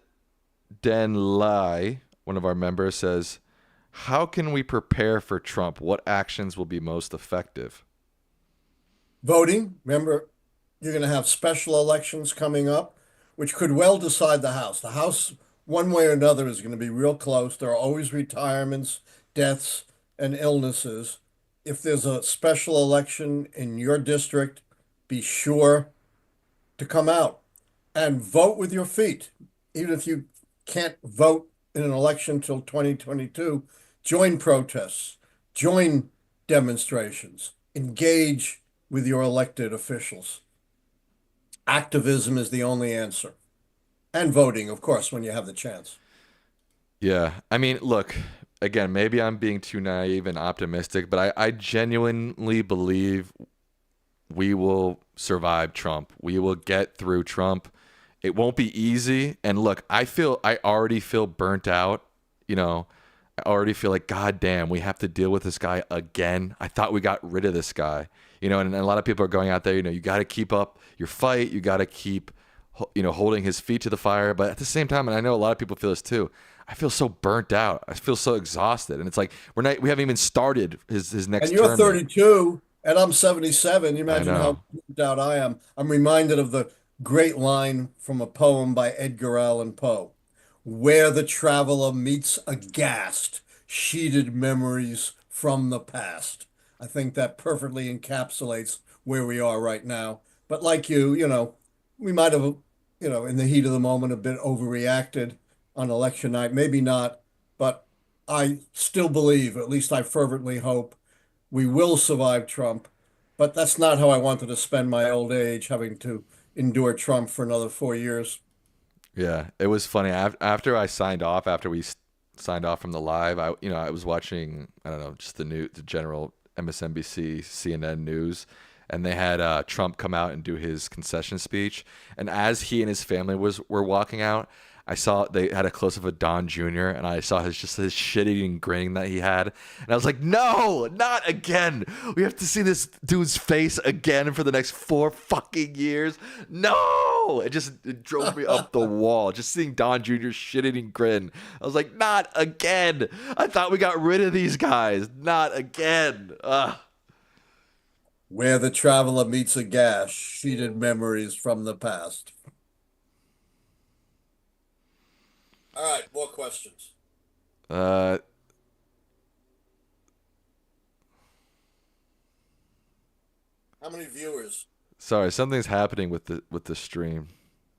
Den Lai, one of our members, says, How can we prepare for Trump? What actions will be most effective? Voting, remember, you're going to have special elections coming up, which could well decide the House. The House, one way or another, is going to be real close. There are always retirements, deaths, and illnesses. If there's a special election in your district, be sure to come out and vote with your feet. Even if you can't vote in an election till 2022, join protests, join demonstrations, engage with your elected officials. Activism is the only answer. And voting, of course, when you have the chance. Yeah. I mean, look, again, maybe I'm being too naive and optimistic, but I genuinely believe we will survive Trump. We will get through Trump. It won't be easy. And look, I already feel burnt out. You know, I already feel like, God damn, we have to deal with this guy again. I thought we got rid of this guy. And a lot of people are going out there, you got to keep up your fight. You got to keep, holding his feet to the fire. But at the same time, and I know a lot of people feel this too, I feel so burnt out. I feel so exhausted. And it's like, we haven't even started his And next you're term yet. 32 and I'm 77. You I imagine how know. burnt out I am. I'm reminded of the great line from a poem by Edgar Allan Poe. Where the traveler meets aghast, sheeted memories from the past. I think that perfectly encapsulates where we are right now. But like we might have, in the heat of the moment, a bit overreacted on election night. Maybe not, but I still believe, at least I fervently hope, we will survive Trump. But that's not how I wanted to spend my old age, having to endure Trump for another 4 years. Yeah, it was funny. After I signed off, after signed off from the live, I was watching, I don't know, just the general MSNBC, CNN news, and they had Trump come out and do his concession speech. And as he and his family were walking out, I saw they had a close of a Don Jr. and I saw his shit-eating grin that he had, and I was like, no, not again. We have to see this dude's face again for the next 4 fucking years. No, it drove me up the wall just seeing Don Jr.'s shit-eating grin. I was like, not again. I thought we got rid of these guys. Not again. Ugh. Where the traveler meets a gash, sheeted memories from the past. All right, more questions. Uh, How many viewers? Sorry, something's happening with the stream.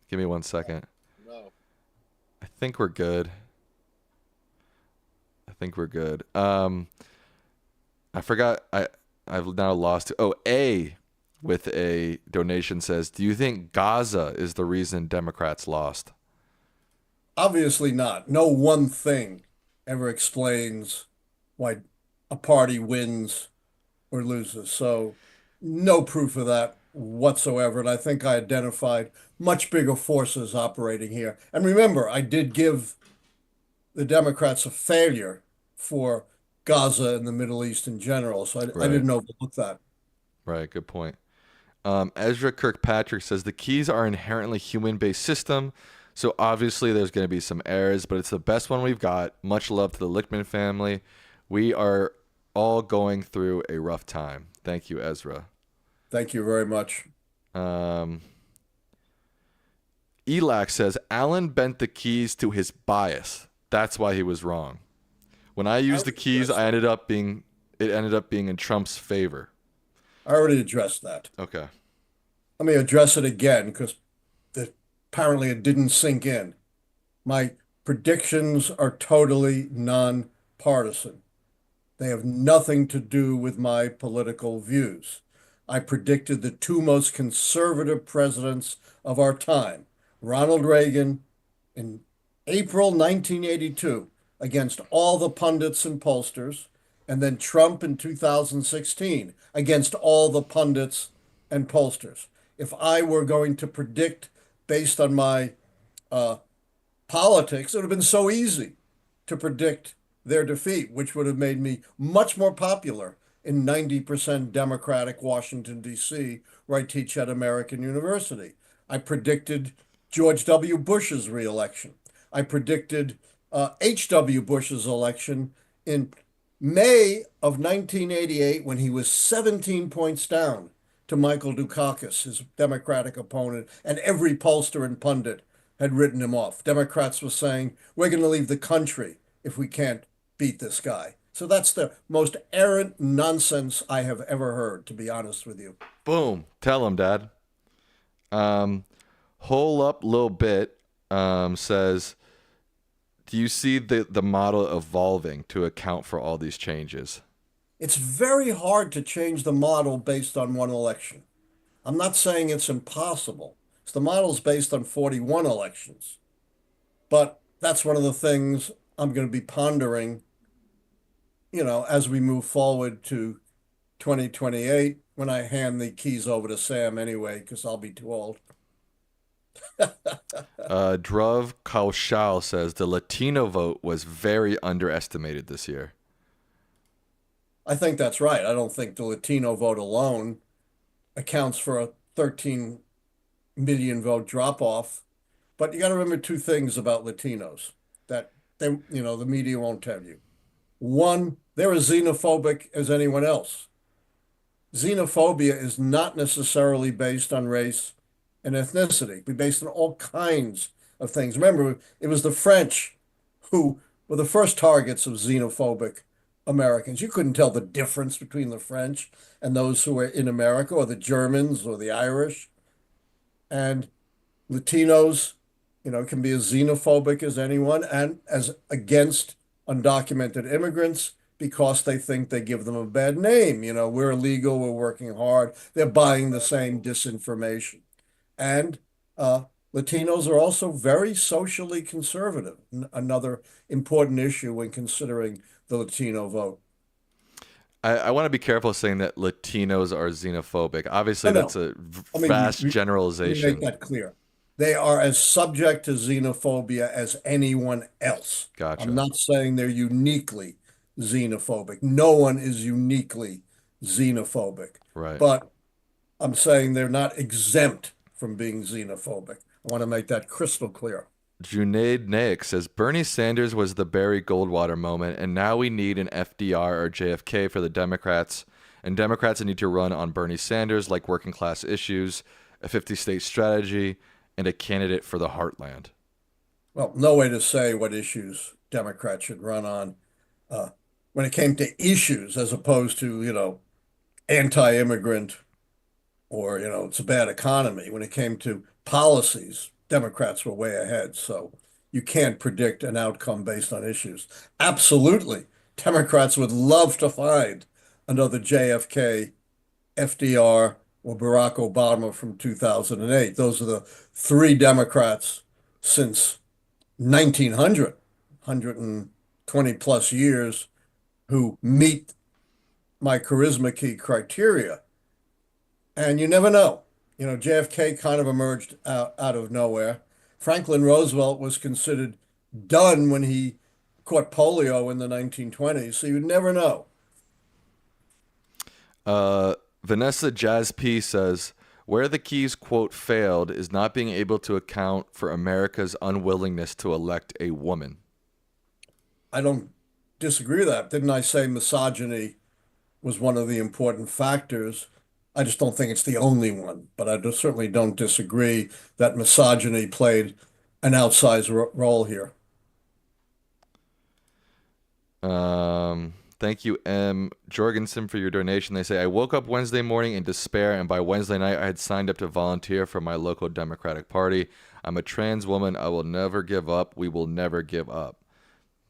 Give me 1 second. No. I think we're good. I think we're good. I forgot. I've now lost. Oh, A with a donation says, "Do you think Gaza is the reason Democrats lost?" Obviously not. No one thing ever explains why a party wins or loses. So, no proof of that whatsoever. And I think I identified much bigger forces operating here. And remember, I did give the Democrats a failure for Gaza and the Middle East in general. So I Right. didn't overlook that. Right. Good point. Ezra Kirkpatrick says the keys are inherently human-based system, so obviously there's going to be some errors, but it's the best one we've got. Much love to the Lichtman family. We are all going through a rough time. Thank you, Ezra. Thank you very much. Um, Elac says Allen bent the keys to his bias. That's why he was wrong. When I used the keys, it ended up being in Trump's favor. I already addressed that. Okay. Let me address it again because apparently it didn't sink in. My predictions are totally nonpartisan. They have nothing to do with my political views. I predicted the two most conservative presidents of our time, Ronald Reagan in April 1982, against all the pundits and pollsters, and then Trump in 2016 against all the pundits and pollsters. If I were going to predict based on my uh, politics, it would have been so easy to predict their defeat, which would have made me much more popular in 90% Democratic Washington, D.C., where I teach at American University. I predicted George W. Bush's reelection. I predicted H.W. Bush's election in May of 1988 when he was 17 points down to Michael Dukakis, his Democratic opponent, and every pollster and pundit had written him off. Democrats were saying, we're going to leave the country if we can't beat this guy. So that's the most errant nonsense I have ever heard, to be honest with you. Boom. Tell him, Dad. Um, Hole up little bit says, do you see the model evolving to account for all these changes? It's very hard to change the model based on one election. I'm not saying it's impossible. The model's based on 41 elections. But that's one of the things I'm going to be pondering, as we move forward to 2028 when I hand the keys over to Sam anyway, because I'll be too old. Druv Kaushal says the Latino vote was very underestimated this year. I think that's right. I don't think the Latino vote alone accounts for a 13 million vote drop off. But you got to remember two things about Latinos that the media won't tell you. One, they're as xenophobic as anyone else. Xenophobia is not necessarily based on race and ethnicity. It's based on all kinds of things. Remember, it was the French who were the first targets of xenophobic Americans. You couldn't tell the difference between the French and those who were in America, or the Germans, or the Irish. And Latinos, can be as xenophobic as anyone and as against undocumented immigrants because they think they give them a bad name. We're illegal, we're working hard. They're buying the same disinformation. And Latinos are also very socially conservative, another important issue when considering the Latino vote. I want to be careful saying that Latinos are xenophobic. Obviously, No, that's no. a I mean, vast let me make generalization. that clear. They are as subject to xenophobia as anyone else. I'm Gotcha. not saying they're uniquely xenophobic. No one is uniquely xenophobic, Right. but I'm saying they're not exempt from being xenophobic. I want to make that crystal clear. Junaid Naik says Bernie Sanders was the Barry Goldwater moment, and now we need an FDR or JFK for the Democrats. And Democrats need to run on Bernie Sanders, like working class issues, a 50-state strategy, and a candidate for the heartland. Well, no way to say what issues Democrats should run on uh, when it came to issues as opposed to, anti-immigrant or, it's a bad economy. When it came to policies, Democrats were way ahead. So you can't predict an outcome based on issues. Absolutely. Democrats would love to find another JFK, FDR, or Barack Obama from 2008. Those are the three Democrats since 1900, 120 plus years, who meet my charisma key criteria. And you never know. JFK kind of emerged out of nowhere. Franklin Roosevelt was considered done when he caught polio in the 1920s, so you never know. Vanessa Jazz P says, where the keys, quote, failed is not being able to account for America's unwillingness to elect a woman. I don't disagree with that. Didn't I say misogyny was one of the important factors? I just don't think it's the only one, but certainly don't disagree that misogyny played an outsized role here. Thank you, M. Jorgensen, for your donation. They say, I woke up Wednesday morning in despair, and by Wednesday night, I had signed up to volunteer for my local Democratic Party. I'm a trans woman. I will never give up. We will never give up.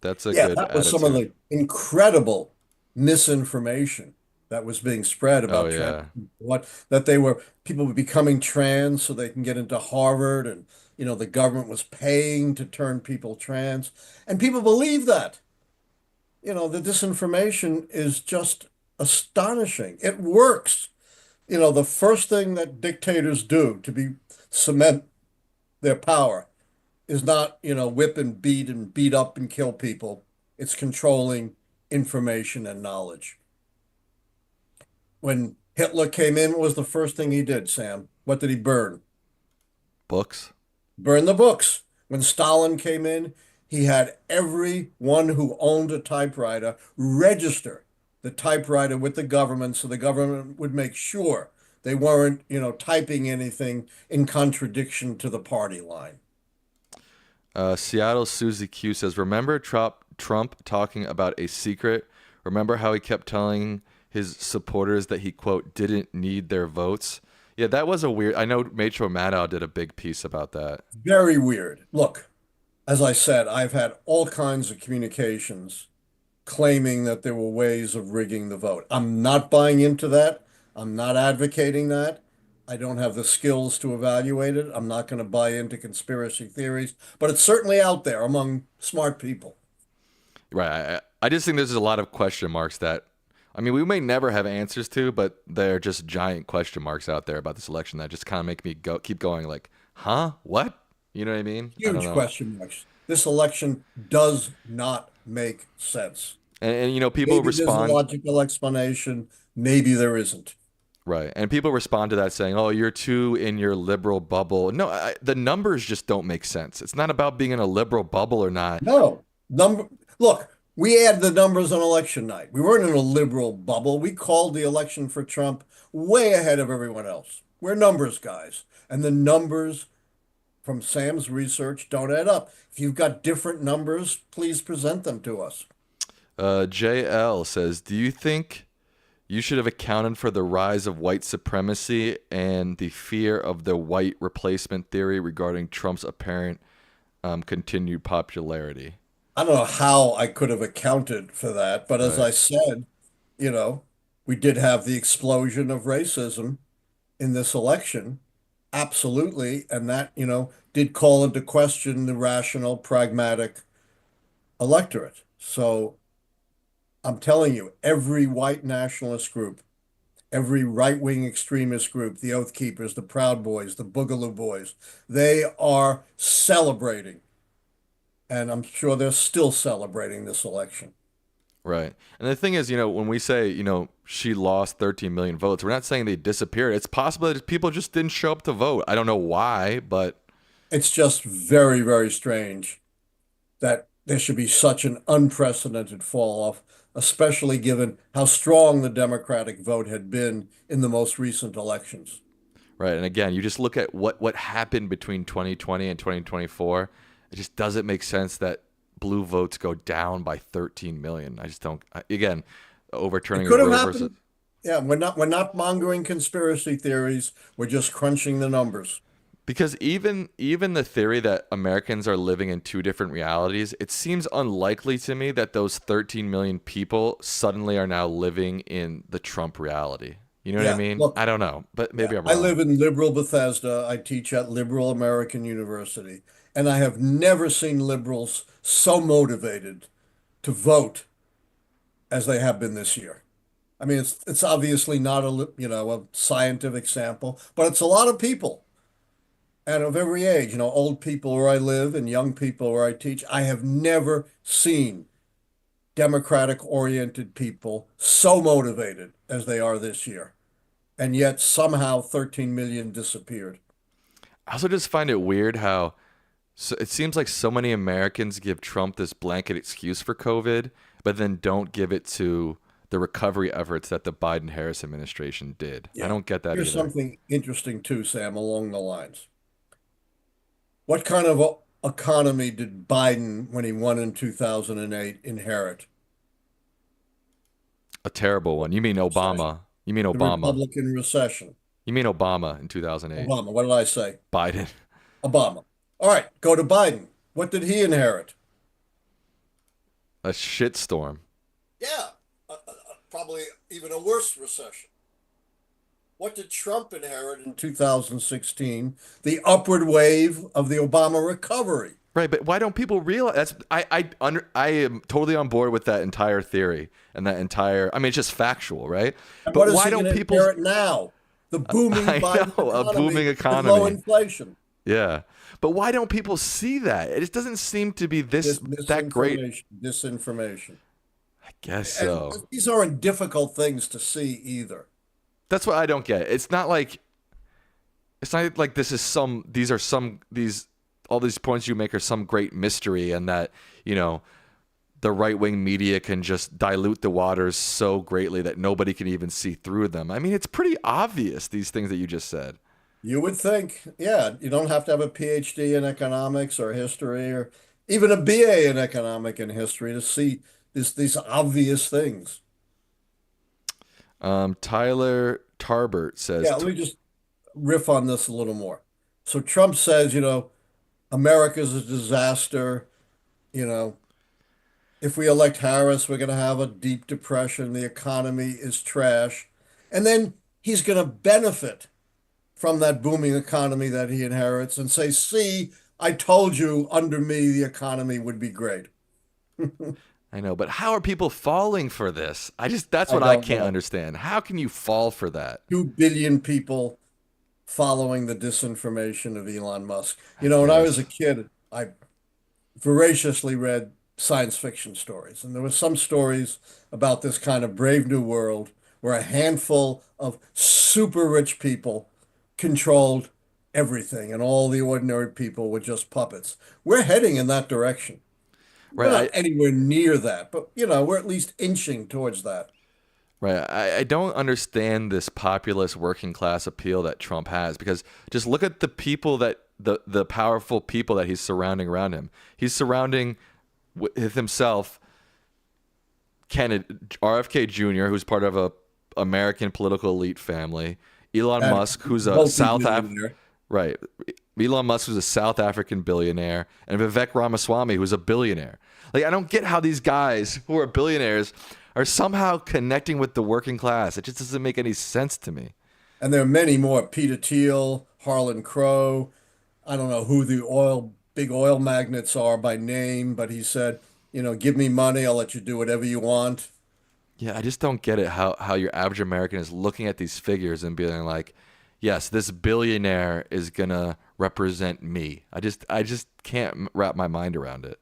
That's a Yeah, good that was some of attitude. the incredible misinformation that was being spread Oh, about trans. yeah. What that people were becoming trans so they can get into Harvard, and the government was paying to turn people trans, and people believe that. The disinformation is just astonishing. It works. The first thing that dictators do to be cement their power is not, whip and beat up and kill people. It's controlling information and knowledge. When Hitler came in, what was the first thing he did, Sam? What did he burn? Books? Burn the books. When Stalin came in, He had everyone who owned a typewriter register the typewriter with the government so the government would make sure they weren't, typing anything in contradiction to the party line. Seattle Susie Q says, remember Trump talking about a secret? Remember how he kept telling his supporters that he, quote, didn't need their votes? Yeah, that was a weird. I know Metro Maddow did a big piece about that. Very weird. Look, as I said, I've had all kinds of communications claiming that there were ways of rigging the vote. I'm not buying into that. I'm not advocating that. I don't have the skills to evaluate it. I'm not going to buy into conspiracy theories, but it's certainly out there among smart people. Right. I just think there's a lot of question marks that, I mean, we may never have answers to, but they're just giant question marks out there about this election that just kind of make me keep going like, huh? What? You know what I mean? I don't Huge know. question marks. This election does not make sense. And people Maybe there's a respond. logical explanation. Maybe there isn't. Right. And people respond to that saying, oh, you're too in your liberal bubble. No, the numbers just don't make sense. It's not about being in a liberal bubble or not. No. Look, we had the numbers on election night. We weren't in a liberal bubble. We called the election for Trump way ahead of everyone else. We're numbers guys. And the numbers from Sam's research don't add up. If you've got different numbers, please present them to us. JL says, do you think you should have accounted for the rise of white supremacy and the fear of the white replacement theory regarding Trump's apparent continued popularity? I don't know how I could have accounted for that, but as Right. I said, you know, we did have the explosion of racism in this election. Absolutely. And that, did call into question the rational, pragmatic electorate. So I'm telling you, every white nationalist group, every right-wing extremist group, the Oath Keepers, the Proud Boys, the Boogaloo Boys, they are celebrating. And I'm sure they're still celebrating this election. Right. And the thing is, when we say, she lost 13 million votes, we're not saying they disappeared. It's possible that people just didn't show up to vote. I don't know why, but It's just very, very strange that there should be such an unprecedented fall off, especially given how strong the Democratic vote had been in the most recent elections. right. And again, you just look at what happened between 2020 and 2024. It just doesn't make sense that blue votes go down by 13 million. I just don't. Again, It overturning could have Roe versus. happened. Yeah, we're not mongering conspiracy theories. We're just crunching the numbers. Because even the theory that Americans are living in two different realities, it seems unlikely to me that those 13 million people suddenly are now living in the Trump reality. You know what I Yeah, mean? look, I don't know, but yeah, maybe I'm I wrong. live in liberal Bethesda. I teach at Liberal American University, and I have never seen liberals so motivated to vote as they have been this year. I mean, it's obviously not a scientific sample, but it's a lot of people and of every age, old people where I live and young people where I teach. I have never seen democratic oriented people so motivated as they are this year. And yet somehow 13 million disappeared. I also just find it weird how it seems like so many Americans give Trump this blanket excuse for COVID, but then don't give it to the recovery efforts that the Biden-Harris administration did. I Yeah. don't get that Here's either. something interesting too, Sam, along the lines. What kind of economy did Biden, when he won in 2008, inherit? A terrible one. You mean Recession. Obama? You mean The Obama? Republican recession. You mean Obama in 2008? Obama. What did I say? Biden, Obama. All right, go to Biden. What did he inherit? a shitstorm. Yeah, probably even a worse recession. What did Trump inherit in 2016? The upward wave of the Obama recovery. Right, but why don't people realize that's I am totally on board with that entire theory and that entire I mean it's just factual, right? And what But is why he going don't to people inherit now? The booming I Biden know, a economy booming with low economy. inflation. Yeah. But why don't people see that? It just doesn't seem to be This that great. disinformation. I guess And so. these aren't difficult things to see either. That's what I don't get. It's not like this is these all these points you make are some great mystery, and that you know the right wing media can just dilute the waters so greatly that nobody can even see through them. I mean, it's pretty obvious, these things that you just said. You would think, yeah, you don't have to have a PhD in economics or history or even a BA in economic and history to see these obvious things. Tyler Tarbert says, Yeah, let me just riff on this a little more. So Trump says, America's a disaster. You know, if we elect Harris, we're going to have a deep depression. The economy is trash. And then he's going to benefit from that booming economy that he inherits and say, see, I told you under me the economy would be great. I know, but how are people falling for this? That's I what I don't can't know. understand. How can you fall for that? 2 billion people following the disinformation of Elon Musk. I When I was a guess. kid, I voraciously read science fiction stories. And there were some stories about this kind of brave new world where a handful of super rich people controlled everything and all the ordinary people were just puppets. We're heading in that direction. We're Right. not anywhere near that, but we're at least inching towards that. I don't understand this populist working class appeal that Trump has, because just look at the people that the powerful people that he's surrounding around him. He's surrounding with himself Kennedy, RFK Jr., who's part of a American political elite family. Elon And Musk, who's a multi-billionaire. right. Elon Musk, who's a South African billionaire, and Vivek Ramaswamy, who's a billionaire. Like, I don't get how these guys who are billionaires are somehow connecting with the working class. It just doesn't make any sense to me. And there are many more. Peter Thiel, Harlan Crow. I don't know who the big oil magnates are by name, but he said, give me money, I'll let you do whatever you want. Yeah, I just don't get it how your average American is looking at these figures and being like, yes, this billionaire is gonna represent me. I just can't wrap my mind around it.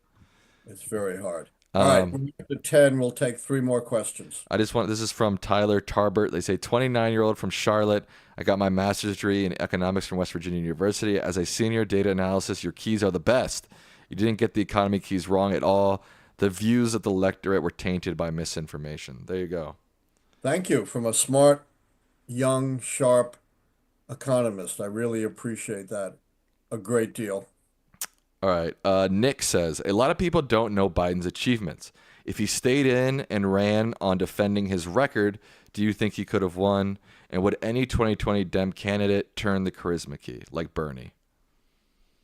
It's very hard. All right, Um, we're up to 10. We'll take 3 more questions. this is from Tyler Tarbert. They say 29-year-old from Charlotte. I got my master's degree in economics from West Virginia University. As a senior data analysis, your keys are the best. You didn't get the economy keys wrong at all. The views of the electorate were tainted by misinformation. There you go. Thank you from a smart, young, sharp economist. I really appreciate that a great deal. All right. Nick says a lot of people don't know Biden's achievements. If he stayed in and ran on defending his record, do you think he could have won? And would any 2020 Dem candidate turn the charisma key like Bernie?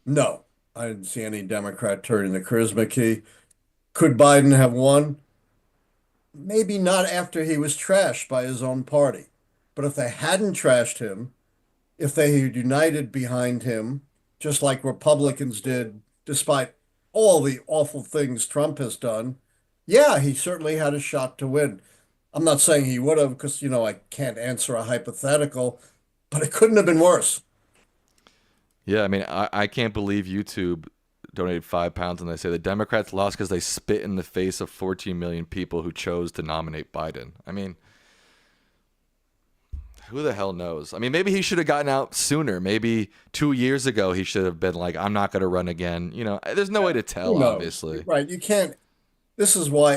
No, I didn't see any Democrat turning the charisma key. Could Biden have won? Maybe not after he was trashed by his own party. But if they hadn't trashed him, if they had united behind him, just like Republicans did, despite all the awful things Trump has done, yeah, he certainly had a shot to win. I'm not saying he would have because, I can't answer a hypothetical, but it couldn't have been worse. Yeah, I mean, I can't believe YouTube donated £5 and they say the Democrats lost because they spit in the face of 14 million people who chose to nominate Biden. I mean, who the hell knows? I mean, maybe he should have gotten out sooner. Maybe 2 years ago he should have been like, I'm not going to run again. There's no way Yeah, to tell, who knows? obviously. Right. You can't, this is why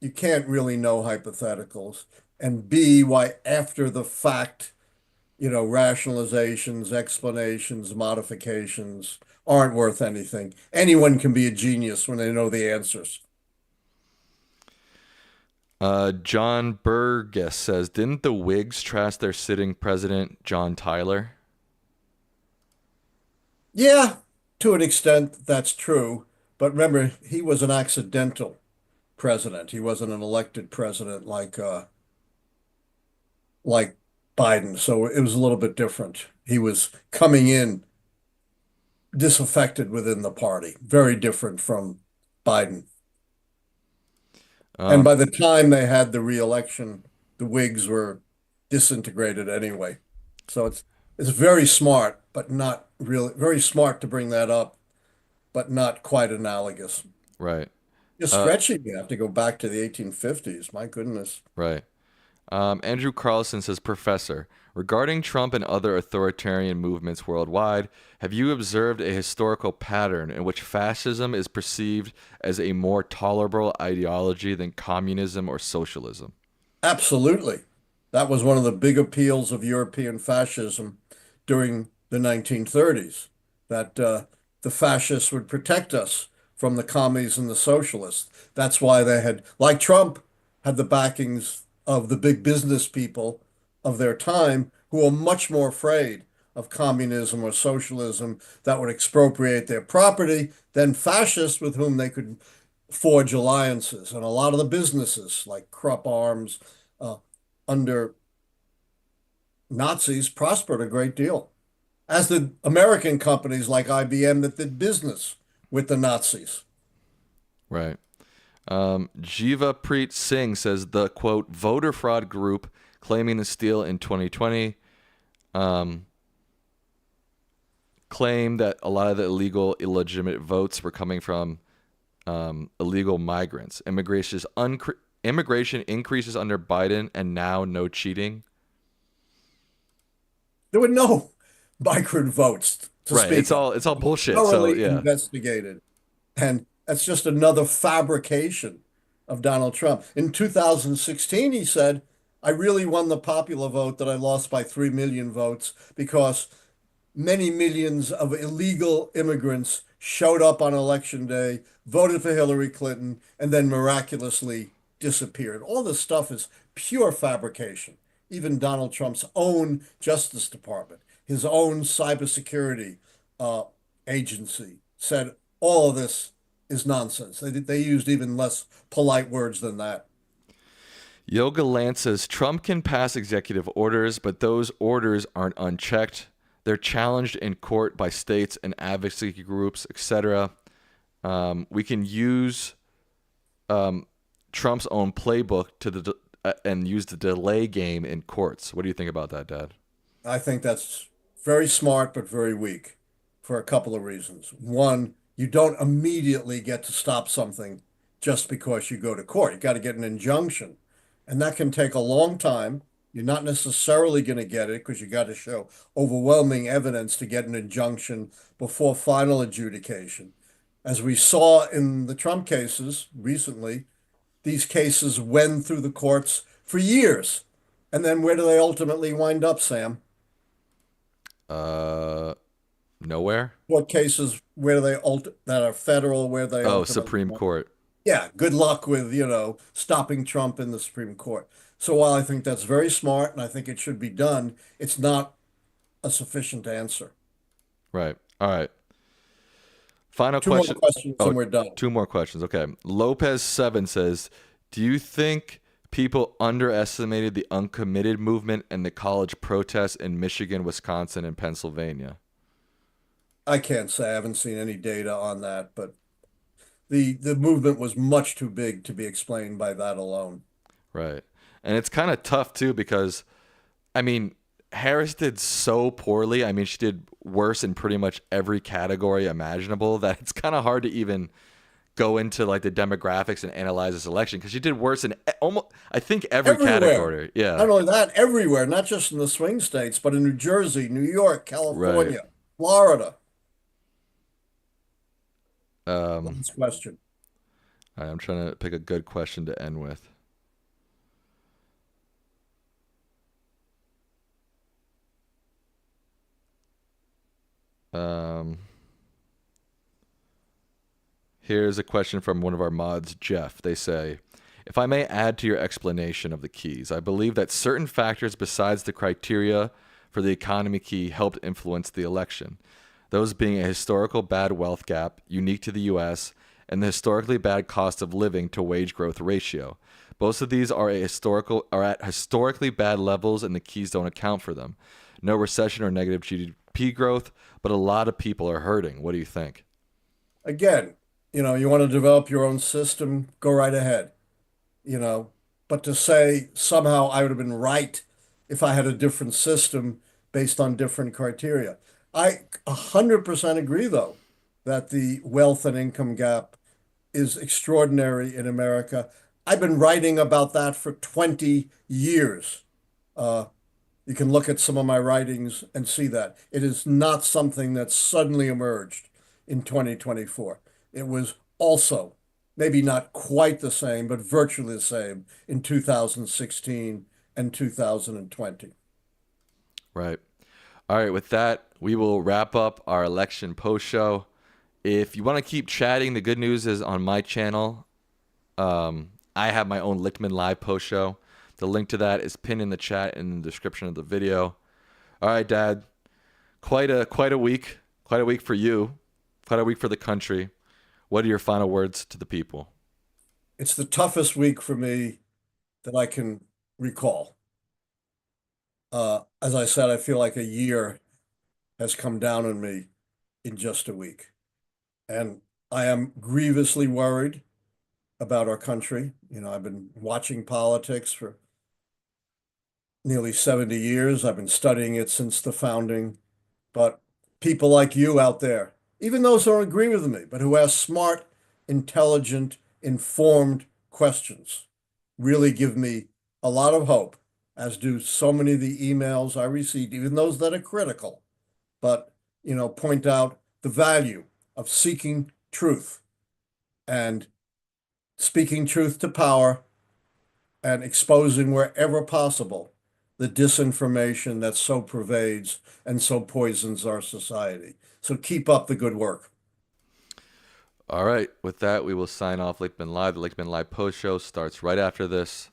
you can't really know hypotheticals, and B, why after the fact, rationalizations, explanations, modifications aren't worth anything. Anyone can be a genius when they know the answers. John Burgess says, didn't the Whigs trash their sitting president, John Tyler? Yeah, to an extent, that's true. But remember, he was an accidental president. He wasn't an elected president like Biden. So it was a little bit different. He was coming in disaffected within the party, very different from Biden. And Um, by the time they had the re-election, the Whigs were disintegrated anyway. So it's very smart, but not really very smart to bring that up, but not quite analogous. right. You're Uh, stretching. You have to go back to the 1850s. My goodness. right. Andrew Carlson says, Professor, regarding Trump and other authoritarian movements worldwide, have you observed a historical pattern in which fascism is perceived as a more tolerable ideology than communism or socialism? Absolutely. That was one of the big appeals of European fascism during the 1930s, that the fascists would protect us from the commies and the socialists. That's why they had, like Trump, had the backings of the big business people of their time who were much more afraid of communism or socialism that would expropriate their property than fascists with whom they could forge alliances. And a lot of the businesses, like Krupp Arms, uh, under Nazis, prospered a great deal, as did American companies like IBM that did business with the Nazis. Right. Jiva Preet Singh says the quote voter fraud group claiming to steal in 2020 claimed that a lot of the illegal, illegitimate votes were coming from illegal migrants. Immigration increases under Biden, and now no cheating. There were no migrant votes to Right. speak of, It's all bullshit. So thoroughly yeah. investigated. And that's just another fabrication of Donald Trump. In 2016, he said, I really won the popular vote, that I lost by 3 million votes because many millions of illegal immigrants showed up on election day, voted for Hillary Clinton, and then miraculously disappeared. All this stuff is pure fabrication. Even Donald Trump's own Justice Department, his own cybersecurity uh, agency, said all of this is nonsense. They used even less polite words than that. Yoga Lance says Trump can pass executive orders, but those orders aren't unchecked. They're challenged in court by states and advocacy groups, etc. We can use Trump's own playbook and use the delay game in courts. What do you think about that, Dad? I think that's very smart, but very weak for a couple of reasons. One, you don't immediately get to stop something just because you go to court. You got to get an injunction, and that can take a long time. You're not necessarily going to get it because you got to show overwhelming evidence to get an injunction before final adjudication. As we saw in the Trump cases recently, these cases went through the courts for years. And then where do they ultimately wind up, Sam? Uh, Nowhere. What cases where that are federal, where they Oh, ultimately Supreme Court. yeah, good luck with, stopping Trump in the Supreme Court. So while I think that's very smart and I think it should be done, it's not a sufficient answer. Right. All right. Final Two more question. questions Oh, and we're done. two more questions. Okay. Lopez7 says, do you think people underestimated the uncommitted movement and the college protests in Michigan, Wisconsin, and Pennsylvania? I can't say. I haven't seen any data on that, but the movement was much too big to be explained by that alone. Right. And it's kind of tough too because I mean, Harris did so poorly. I mean, she did worse in pretty much every category imaginable that it's kind of hard to even go into like the demographics and analyze this election because she did worse in almost I think every Everywhere. category. Yeah. Not only that, everywhere, not just in the swing states, but in New Jersey, New York, Right. California, Florida. Um Last question. I'm trying to pick a good question to end with. Um Here's a question from one of our mods, Jeff. They say, if I may add to your explanation of the keys, I believe that certain factors besides the criteria for the economy key helped influence the election. Those being a historical bad wealth gap unique to the US and the historically bad cost of living to wage growth ratio. Both of these are at historically bad levels and the keys don't account for them. No recession or negative GDP growth, but a lot of people are hurting. What do you think? Again, you want to develop your own system, go right ahead, you know. But to say somehow I would have been right if I had a different system based on different criteria. I 100% agree, though, that the wealth and income gap is extraordinary in America. I've been writing about that for 20 years. Uh, you can look at some of my writings and see that. It is not something that suddenly emerged in 2024. It was also, maybe not quite the same, but virtually the same in 2016 and 2020. Right. All right. With that, we will wrap up our election post show. If you want to keep chatting, the good news is on my channel. I have my own Lichtman Live post show. The link to that is pinned in the chat in the description of the video. All right, Dad. Quite a week. Quite a week for you. Quite a week for the country. What are your final words to the people? It's the toughest week for me that I can recall. As I said, I feel like a year has come down on me in just a week. And I am grievously worried about our country. I've been watching politics for nearly 70 years. I've been studying it since the founding. But people like you out there, even those who don't agree with me, but who ask smart, intelligent, informed questions, really give me a lot of hope, as do so many of the emails I received, even those that are critical, but point out the value of seeking truth and speaking truth to power and exposing wherever possible the disinformation that so pervades and so poisons our society. So keep up the good work. All right. With that, we will sign off Lichtman Live. The Lichtman Live post show starts right after this.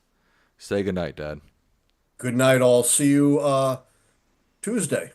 Say goodnight, Dad. Good night, all. See you Tuesday.